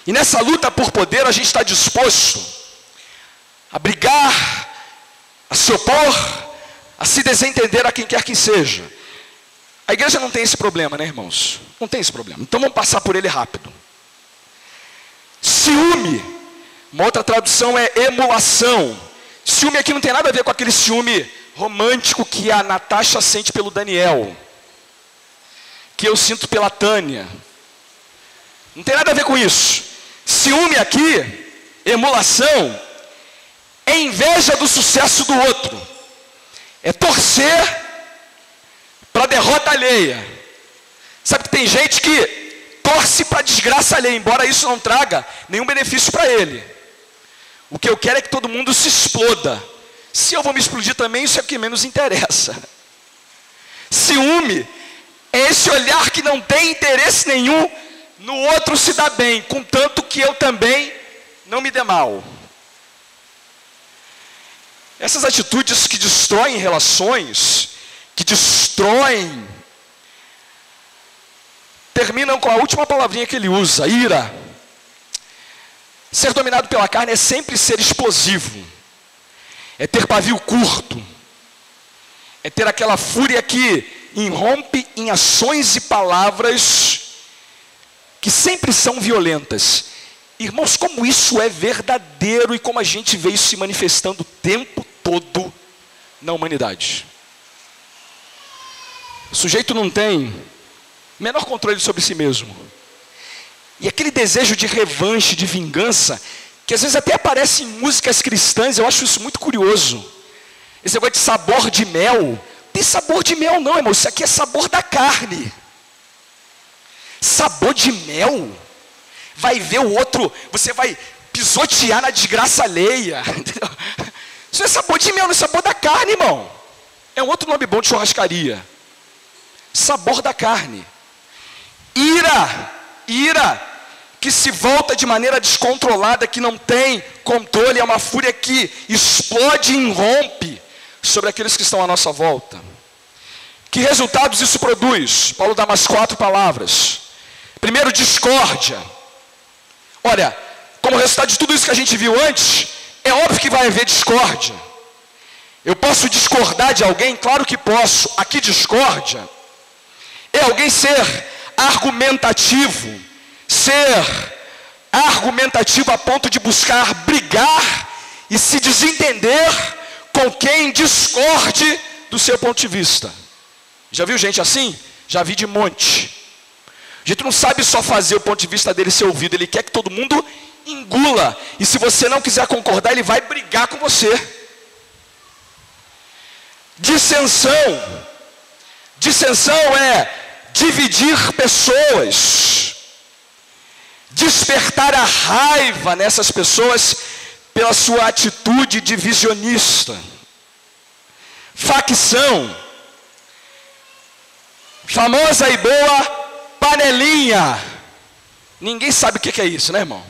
E nessa luta por poder a gente está disposto a brigar, a se opor, a se desentender a quem quer que seja. A igreja não tem esse problema, né, irmãos? Não tem esse problema. Então vamos passar por ele rápido. Ciúme. Uma outra tradução é emulação. Ciúme aqui não tem nada a ver com aquele ciúme romântico que a Natasha sente pelo Daniel, que eu sinto pela Tânia. Não tem nada a ver com isso. Ciúme aqui, emulação, é inveja do sucesso do outro. É torcer para a derrota alheia. Sabe que tem gente que torce para a desgraça alheia, embora isso não traga nenhum benefício para ele. O que eu quero é que todo mundo se exploda. Se eu vou me explodir também, isso é o que menos interessa. Ciúme é esse olhar que não tem interesse nenhum no outro se dar bem, contanto que eu também não me dê mal. Essas atitudes que destroem relações, que destroem, terminam com a última palavrinha que ele usa, ira. Ser dominado pela carne é sempre ser explosivo, é ter pavio curto, é ter aquela fúria que irrompe em ações e palavras que sempre são violentas. Irmãos, como isso é verdadeiro e como a gente vê isso se manifestando o tempo todo na humanidade. O sujeito não tem o menor controle sobre si mesmo. E aquele desejo de revanche, de vingança, que às vezes até aparece em músicas cristãs, eu acho isso muito curioso. Esse negócio de sabor de mel, não tem sabor de mel não, irmão, isso aqui é sabor da carne. Sabor de mel? Vai ver o outro, você vai pisotear na desgraça alheia. Isso não é sabor de mel, não é sabor da carne, irmão. É um outro nome bom de churrascaria. Sabor da carne. Ira, que se volta de maneira descontrolada, que não tem controle, é uma fúria que explode e irrompe sobre aqueles que estão à nossa volta. Que resultados isso produz? Paulo dá umas 4 palavras. Primeiro, discórdia. Olha, como resultado de tudo isso que a gente viu antes, é óbvio que vai haver discórdia. Eu posso discordar de alguém? Claro que posso. Aqui discórdia é alguém ser argumentativo a ponto de buscar brigar e se desentender com quem discorde do seu ponto de vista. Já viu gente assim? Já vi de monte. A gente não sabe só fazer o ponto de vista dele ser ouvido, ele quer que todo mundo engula, e se você não quiser concordar, ele vai brigar com você. Dissensão é dividir pessoas, despertar a raiva nessas pessoas pela sua atitude divisionista. Facção, famosa e boa panelinha. Ninguém sabe o que é isso, né, irmão?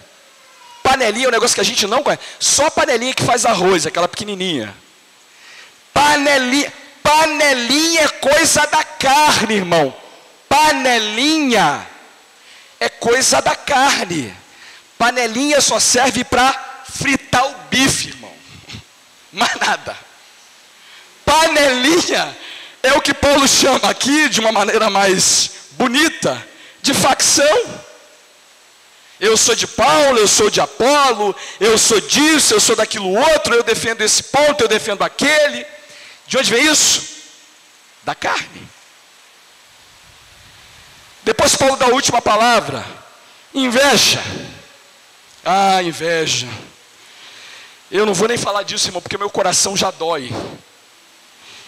Panelinha é um negócio que a gente não conhece. Só a panelinha que faz arroz, aquela pequenininha. Panelinha é coisa da carne, irmão. Panelinha é coisa da carne. Panelinha só serve para fritar o bife, irmão. mais nada. Panelinha é o que Paulo chama aqui, de uma maneira mais bonita, de facção. Eu sou de Paulo, eu sou de Apolo, eu sou disso, eu sou daquilo outro, eu defendo esse ponto, eu defendo aquele. De onde vem isso? Da carne. Depois Paulo dá a última palavra, inveja. Ah, inveja. Eu não vou nem falar disso, irmão, porque meu coração já dói.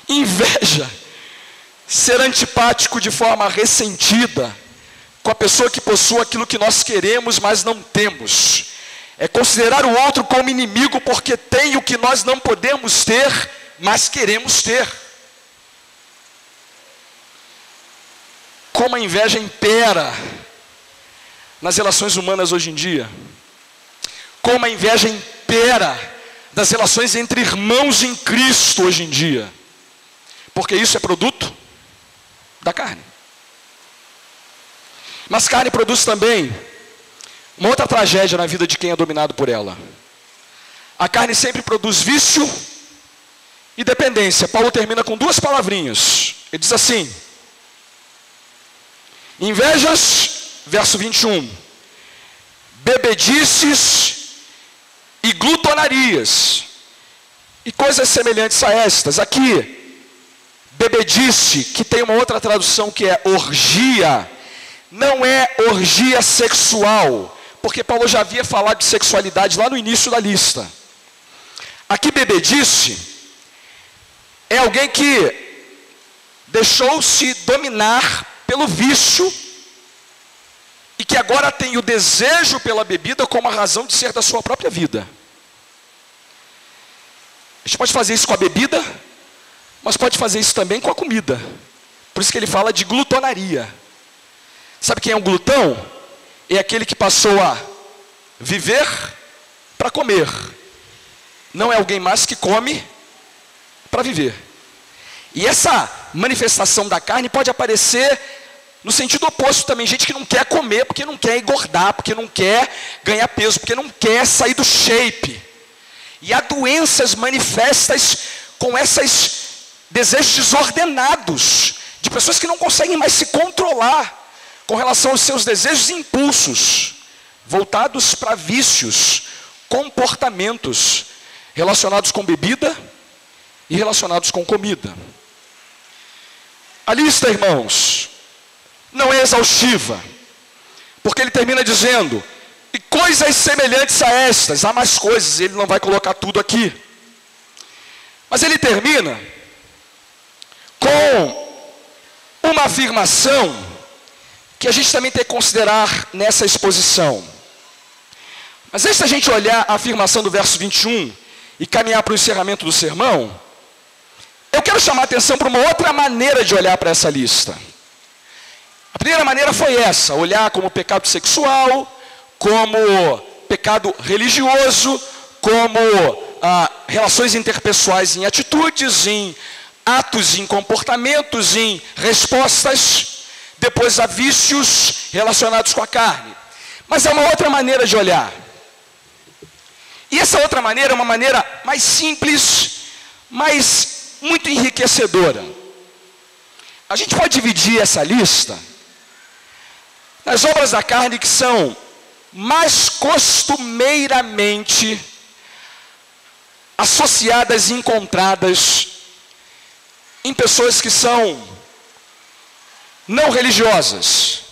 Inveja. Ser antipático de forma ressentida com a pessoa que possui aquilo que nós queremos, mas não temos. É considerar o outro como inimigo porque tem o que nós não podemos ter, mas queremos ter. Como a inveja impera nas relações humanas hoje em dia. Como a inveja impera nas relações entre irmãos em Cristo hoje em dia. Porque isso é produto da carne. Mas carne produz também uma outra tragédia na vida de quem é dominado por ela. A carne sempre produz vício e dependência. Paulo termina com duas palavrinhas. Ele diz assim: invejas, verso 21, bebedices e glutonarias, e coisas semelhantes a estas. Aqui, bebedice, que tem uma outra tradução que é orgia, não é orgia sexual, porque Paulo já havia falado de sexualidade lá no início da lista. Aqui, bebedice é alguém que deixou-se dominar pelo vício e que agora tem o desejo pela bebida como a razão de ser da sua própria vida. A gente pode fazer isso com a bebida, mas pode fazer isso também com a comida. Por isso que ele fala de glutonaria. Sabe quem é um glutão? É aquele que passou a viver para comer. Não é alguém mais que come para viver. E essa manifestação da carne pode aparecer no sentido oposto também. Gente que não quer comer porque não quer engordar, porque não quer ganhar peso, porque não quer sair do shape. E há doenças manifestas com esses desejos desordenados, de pessoas que não conseguem mais se controlar com relação aos seus desejos e impulsos, voltados para vícios, comportamentos relacionados com bebida e relacionados com comida. A lista, irmãos, não é exaustiva, porque ele termina dizendo: e coisas semelhantes a estas. Há mais coisas, ele não vai colocar tudo aqui, mas ele termina com uma afirmação que a gente também tem que considerar nessa exposição. Mas antes da gente olhar a afirmação do verso 21 e caminhar para o encerramento do sermão, eu quero chamar a atenção para uma outra maneira de olhar para essa lista. A primeira maneira foi essa: olhar como pecado sexual, como pecado religioso, como relações interpessoais em atitudes, em atos, em comportamentos, em respostas. Depois há vícios relacionados com a carne. Mas é uma outra maneira de olhar. E essa outra maneira é uma maneira mais simples, mas muito enriquecedora. A gente pode dividir essa lista nas obras da carne que são mais costumeiramente associadas e encontradas em pessoas que são não religiosas,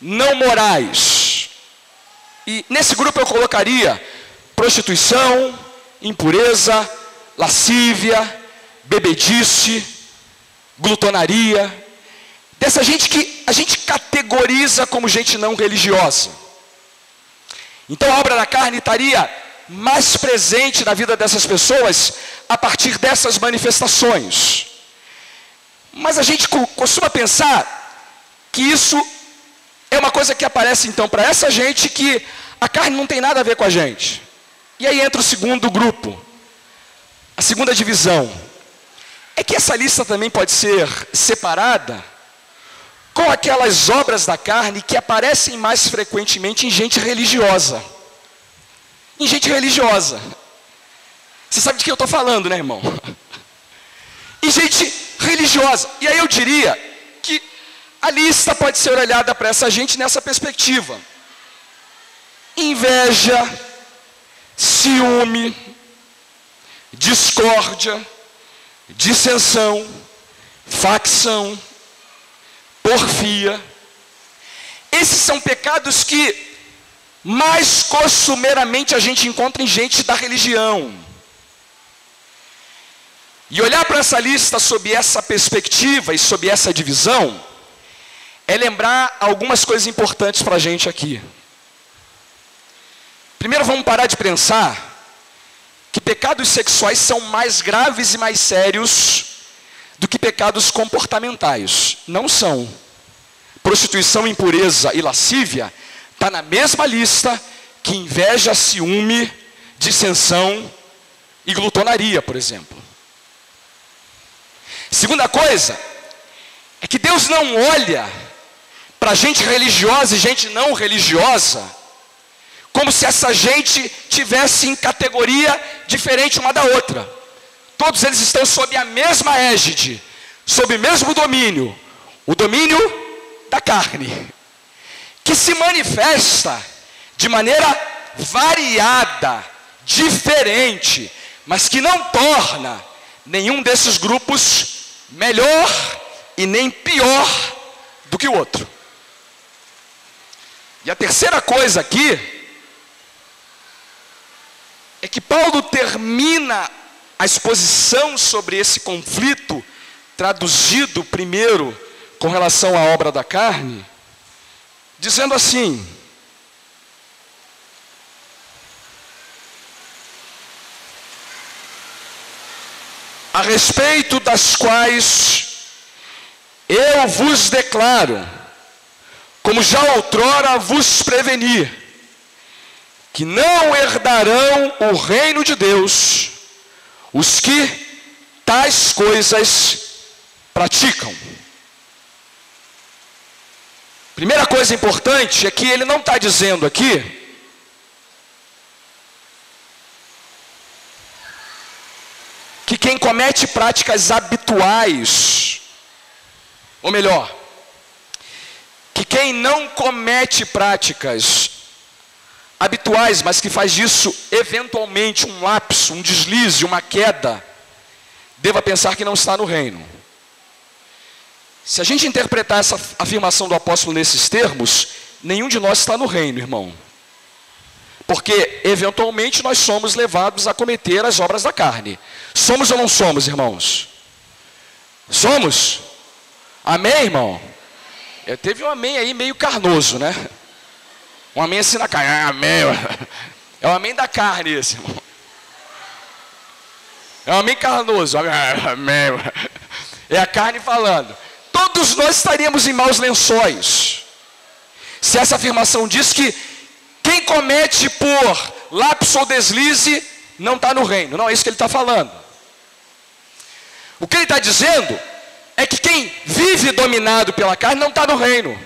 não morais. E nesse grupo eu colocaria prostituição, impureza, lascívia, bebedice, glutonaria. Dessa gente que a gente categoriza como gente não religiosa. Então a obra da carne estaria mais presente na vida dessas pessoas a partir dessas manifestações. Mas a gente costuma pensar que isso é uma coisa que aparece então para essa gente que a carne não tem nada a ver com a gente. E aí entra o segundo grupo, a segunda divisão. É que essa lista também pode ser separada com aquelas obras da carne que aparecem mais frequentemente em gente religiosa. Em gente religiosa. Você sabe de que eu estou falando, né, irmão? E gente religiosa. E aí eu diria que a lista pode ser olhada para essa gente nessa perspectiva: inveja, ciúme, discórdia, dissensão, facção, porfia. Esses são pecados que mais costumeiramente a gente encontra em gente da religião. E olhar para essa lista sob essa perspectiva e sob essa divisão é lembrar algumas coisas importantes para a gente aqui. Primeiro, vamos parar de pensar que pecados sexuais são mais graves e mais sérios do que pecados comportamentais. Não são. Prostituição, impureza e lascívia está na mesma lista que inveja, ciúme, dissensão e glutonaria, por exemplo. Segunda coisa, é que Deus não olha para gente religiosa e gente não religiosa como se essa gente tivesse em categoria diferente uma da outra. Todos eles estão sob a mesma égide, sob o mesmo domínio, o domínio da carne, que se manifesta de maneira variada, diferente, mas que não torna nenhum desses grupos melhor e nem pior do que o outro. E a terceira coisa aqui é que Paulo termina a exposição sobre esse conflito, traduzido primeiro com relação à obra da carne, dizendo assim: a respeito das quais eu vos declaro, como já outrora vos preveni, que não herdarão o reino de Deus os que tais coisas praticam. Primeira coisa importante é que ele não está dizendo aqui que quem comete práticas habituais, ou melhor, que quem não comete práticas habituais, mas que faz disso eventualmente um lapso, um deslize, uma queda, deva pensar que não está no reino. Se a gente interpretar essa afirmação do apóstolo nesses termos, nenhum de nós está no reino, irmão. Porque, eventualmente, nós somos levados a cometer as obras da carne. Somos ou não somos, irmãos? Somos? Amém, irmão? Teve um amém aí meio carnoso, né? Um amém assim na carne. Amém. É o amém da carne esse, irmão. É um amém carnoso. Amém. É a carne falando. Todos nós estaríamos em maus lençóis se essa afirmação diz que quem comete por lapso ou deslize não está no reino. Não é isso que ele está falando. O que ele está dizendo é que quem vive dominado pela carne não está no reino.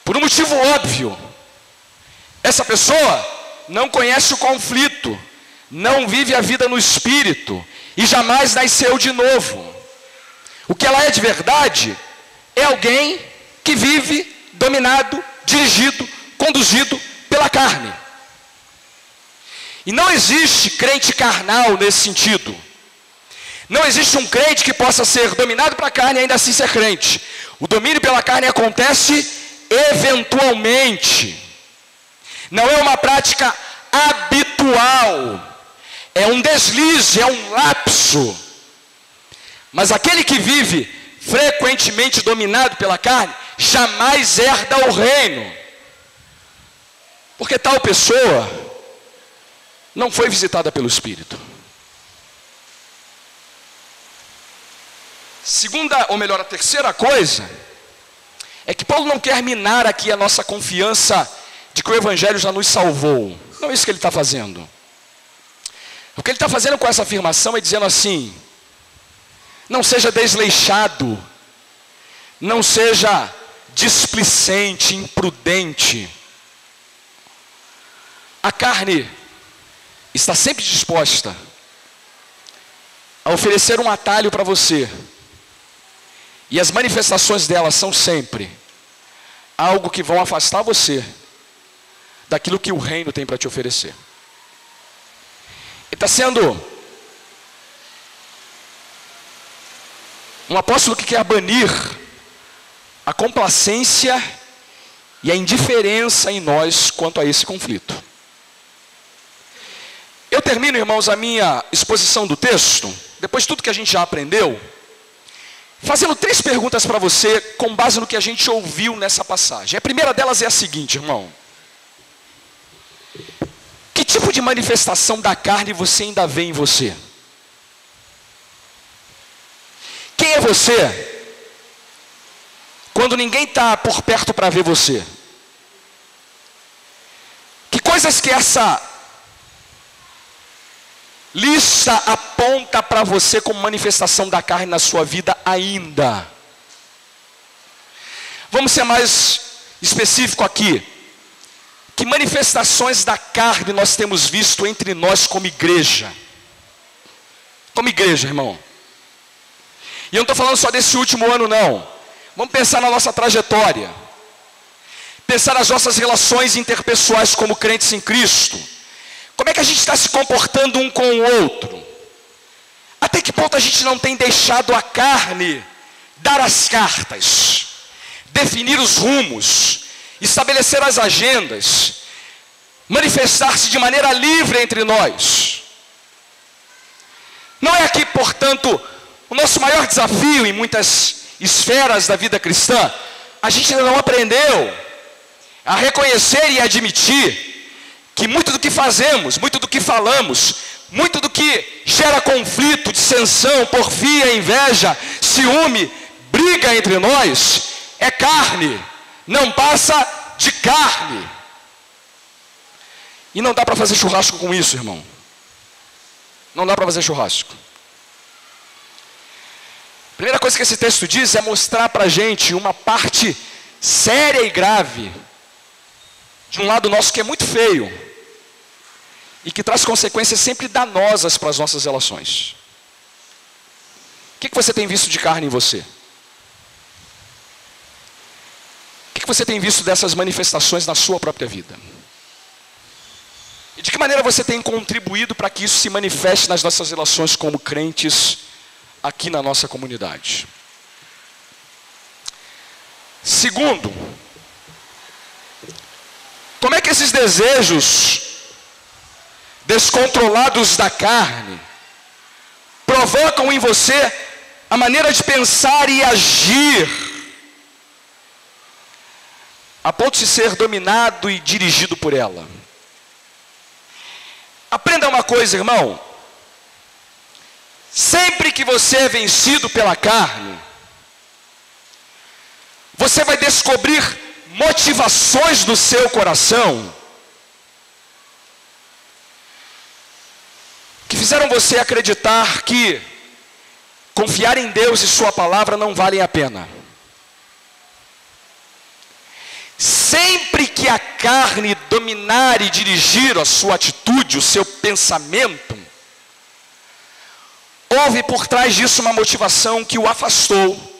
Por um motivo óbvio. Essa pessoa não conhece o conflito, não vive a vida no espírito e jamais nasceu de novo. O que ela é de verdade é alguém que vive dominado, dirigido, conduzido pela carne. E não existe crente carnal nesse sentido. Não existe um crente que possa ser dominado pela carne e ainda assim ser crente. O domínio pela carne acontece eventualmente. Não é uma prática habitual. É um deslize, é um lapso. Mas aquele que vive frequentemente dominado pela carne, jamais herda o reino. Porque tal pessoa não foi visitada pelo Espírito. Segunda, ou melhor, a terceira coisa, é que Paulo não quer minar aqui a nossa confiança de que o Evangelho já nos salvou. Não é isso que ele está fazendo. O que ele está fazendo com essa afirmação é dizendo assim: não seja desleixado, não seja displicente, imprudente. A carne está sempre disposta a oferecer um atalho para você. E as manifestações dela são sempre algo que vão afastar você daquilo que o reino tem para te oferecer. Ele está sendo um apóstolo que quer banir a complacência e a indiferença em nós quanto a esse conflito. Eu termino, irmãos, a minha exposição do texto, depois de tudo que a gente já aprendeu, fazendo 3 perguntas para você, com base no que a gente ouviu nessa passagem. A primeira delas é a seguinte, irmão: que tipo de manifestação da carne você ainda vê em você? Quem é você quando ninguém está por perto para ver você? Que coisas que essa lista aponta para você como manifestação da carne na sua vida ainda? Vamos ser mais específico aqui. Que manifestações da carne nós temos visto entre nós como igreja? Como igreja, irmão. E eu não estou falando só desse último ano, não. Vamos pensar na nossa trajetória. Pensar nas nossas relações interpessoais como crentes em Cristo. Como é que a gente está se comportando um com o outro? Até que ponto a gente não tem deixado a carne dar as cartas, definir os rumos, estabelecer as agendas, manifestar-se de maneira livre entre nós? Não é aqui, portanto, o nosso maior desafio em muitas esferas da vida cristã? A gente ainda não aprendeu a reconhecer e admitir que muito do que fazemos, muito do que falamos, muito do que gera conflito, dissensão, porfia, inveja, ciúme, briga entre nós, é carne, não passa de carne. E não dá para fazer churrasco com isso, irmão. Não dá para fazer churrasco. A primeira coisa que esse texto diz é mostrar para a gente uma parte séria e grave de um lado nosso que é muito feio e que traz consequências sempre danosas para as nossas relações. O que você tem visto de carne em você? O que você tem visto dessas manifestações na sua própria vida? E de que maneira você tem contribuído para que isso se manifeste nas nossas relações como crentes aqui na nossa comunidade? Segundo, como é que esses desejos descontrolados da carne provocam em você a maneira de pensar e agir a ponto de ser dominado e dirigido por ela? Aprenda uma coisa, irmão. Sempre que você é vencido pela carne, você vai descobrir motivações do seu coração que fizeram você acreditar que confiar em Deus e sua palavra não valem a pena. Sempre que a carne dominar e dirigir a sua atitude, o seu pensamento, houve por trás disso uma motivação que o afastou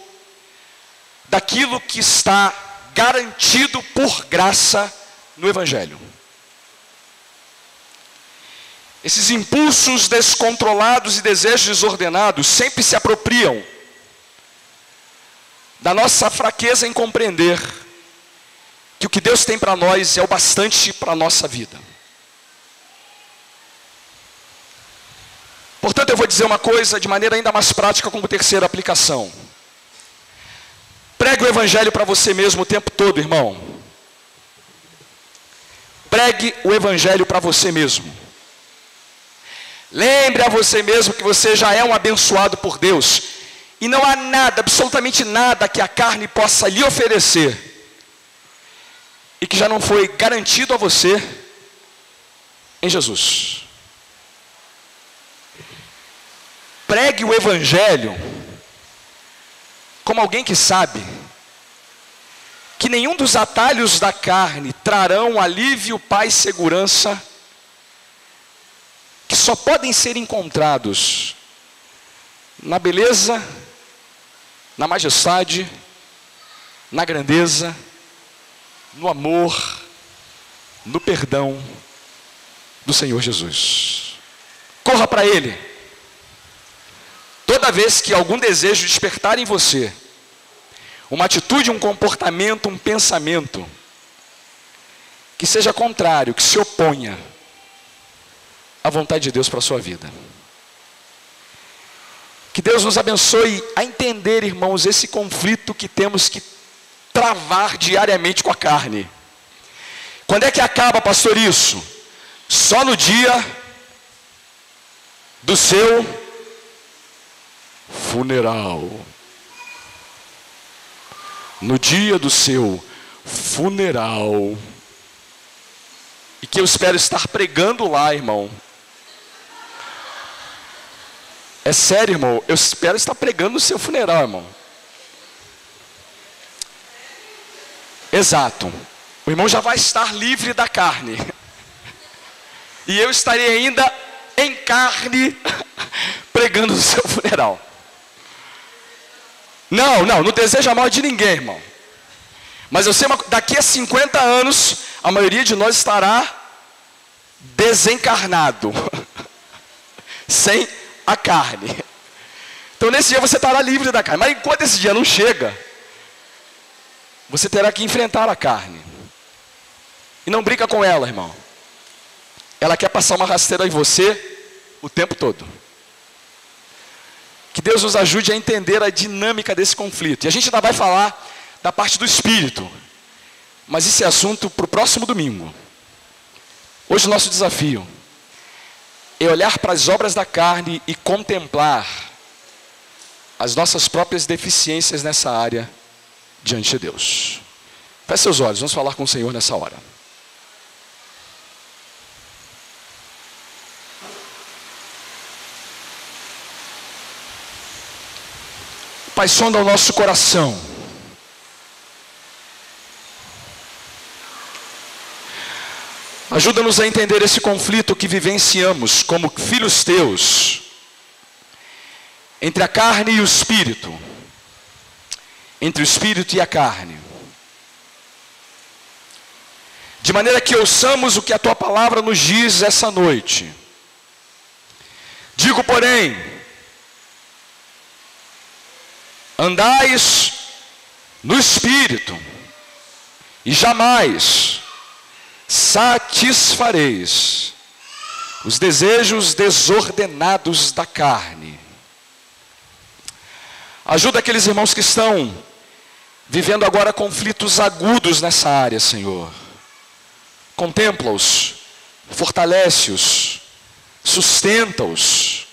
daquilo que está garantido por graça no Evangelho. Esses impulsos descontrolados e desejos desordenados sempre se apropriam da nossa fraqueza em compreender que o que Deus tem para nós é o bastante para a nossa vida. Portanto, eu vou dizer uma coisa de maneira ainda mais prática como terceira aplicação. Pregue o Evangelho para você mesmo o tempo todo, irmão. Pregue o Evangelho para você mesmo. Lembre a você mesmo que você já é um abençoado por Deus. E não há nada, absolutamente nada que a carne possa lhe oferecer e que já não foi garantido a você em Jesus. Pregue o Evangelho como alguém que sabe que nenhum dos atalhos da carne trarão alívio, paz e segurança que só podem ser encontrados na beleza, na majestade, na grandeza, no amor, no perdão do Senhor Jesus. Corra para Ele. Toda vez que algum desejo despertar em você, uma atitude, um comportamento, um pensamento, que seja contrário, que se oponha à vontade de Deus para a sua vida. Que Deus nos abençoe a entender, irmãos, esse conflito que temos que travar diariamente com a carne. Quando é que acaba, pastor, isso? Só no dia do seu funeral. No dia do seu funeral. E que eu espero estar pregando lá, irmão. É sério, irmão. Eu espero estar pregando no seu funeral, irmão. Exato. O irmão já vai estar livre da carne. E eu estarei ainda em carne pregando no seu funeral. Não desejo a morte de ninguém, irmão. Mas eu sei, daqui a 50 anos, a maioria de nós estará desencarnado. Sem a carne. Então nesse dia você estará livre da carne. Mas enquanto esse dia não chega, você terá que enfrentar a carne. E não brinca com ela, irmão. Ela quer passar uma rasteira em você o tempo todo. Que Deus nos ajude a entender a dinâmica desse conflito. E a gente ainda vai falar da parte do espírito. Mas esse é assunto para o próximo domingo. Hoje o nosso desafio é olhar para as obras da carne e contemplar as nossas próprias deficiências nessa área diante de Deus. Feche seus olhos, vamos falar com o Senhor nessa hora. Pai, sonda o nosso coração. Ajuda-nos a entender esse conflito que vivenciamos como filhos teus, entre a carne e o espírito, entre o espírito e a carne. De maneira que ouçamos o que a tua palavra nos diz essa noite. Digo, porém, andais no espírito e jamais satisfareis os desejos desordenados da carne. Ajuda aqueles irmãos que estão vivendo agora conflitos agudos nessa área, Senhor. Contempla-os, fortalece-os, sustenta-os,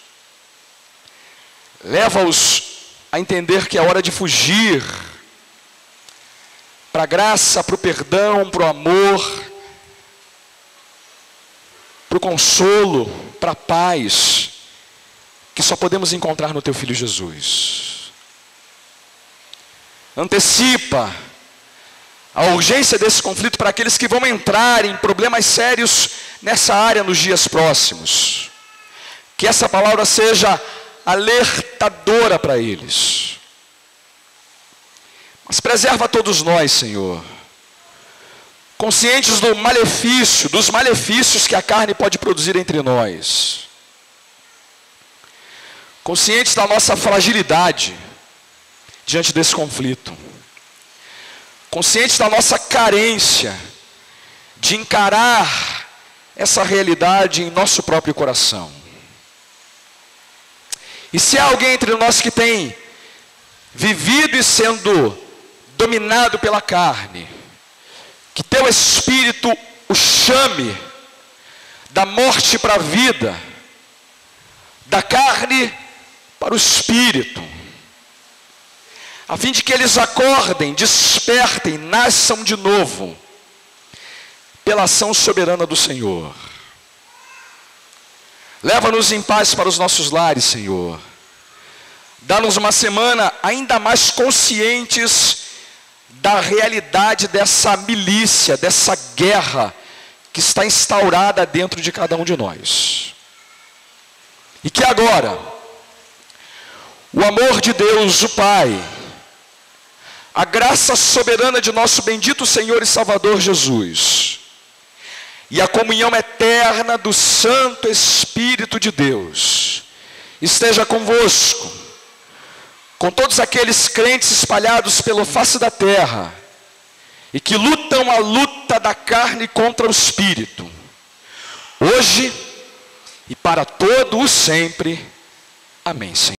leva-os a entender que é hora de fugir para a graça, para o perdão, para o amor, para o consolo, para a paz, que só podemos encontrar no teu Filho Jesus. Antecipa a urgência desse conflito para aqueles que vão entrar em problemas sérios nessa área nos dias próximos. Que essa palavra seja alertadora para eles. Mas preserva todos nós, Senhor, conscientes do malefício, dos malefícios que a carne pode produzir entre nós, conscientes da nossa fragilidade diante desse conflito, conscientes da nossa carência de encarar essa realidade em nosso próprio coração. E se há alguém entre nós que tem vivido e sendo dominado pela carne, que teu Espírito o chame da morte para a vida, da carne para o Espírito, a fim de que eles acordem, despertem, nasçam de novo, pela ação soberana do Senhor. Leva-nos em paz para os nossos lares, Senhor. Dá-nos uma semana ainda mais conscientes da realidade dessa milícia, dessa guerra que está instaurada dentro de cada um de nós. E que agora, o amor de Deus, o Pai, a graça soberana de nosso bendito Senhor e Salvador Jesus, e a comunhão eterna do Santo Espírito de Deus, esteja convosco, com todos aqueles crentes espalhados pela face da terra, e que lutam a luta da carne contra o Espírito, hoje e para todo o sempre. Amém, Senhor.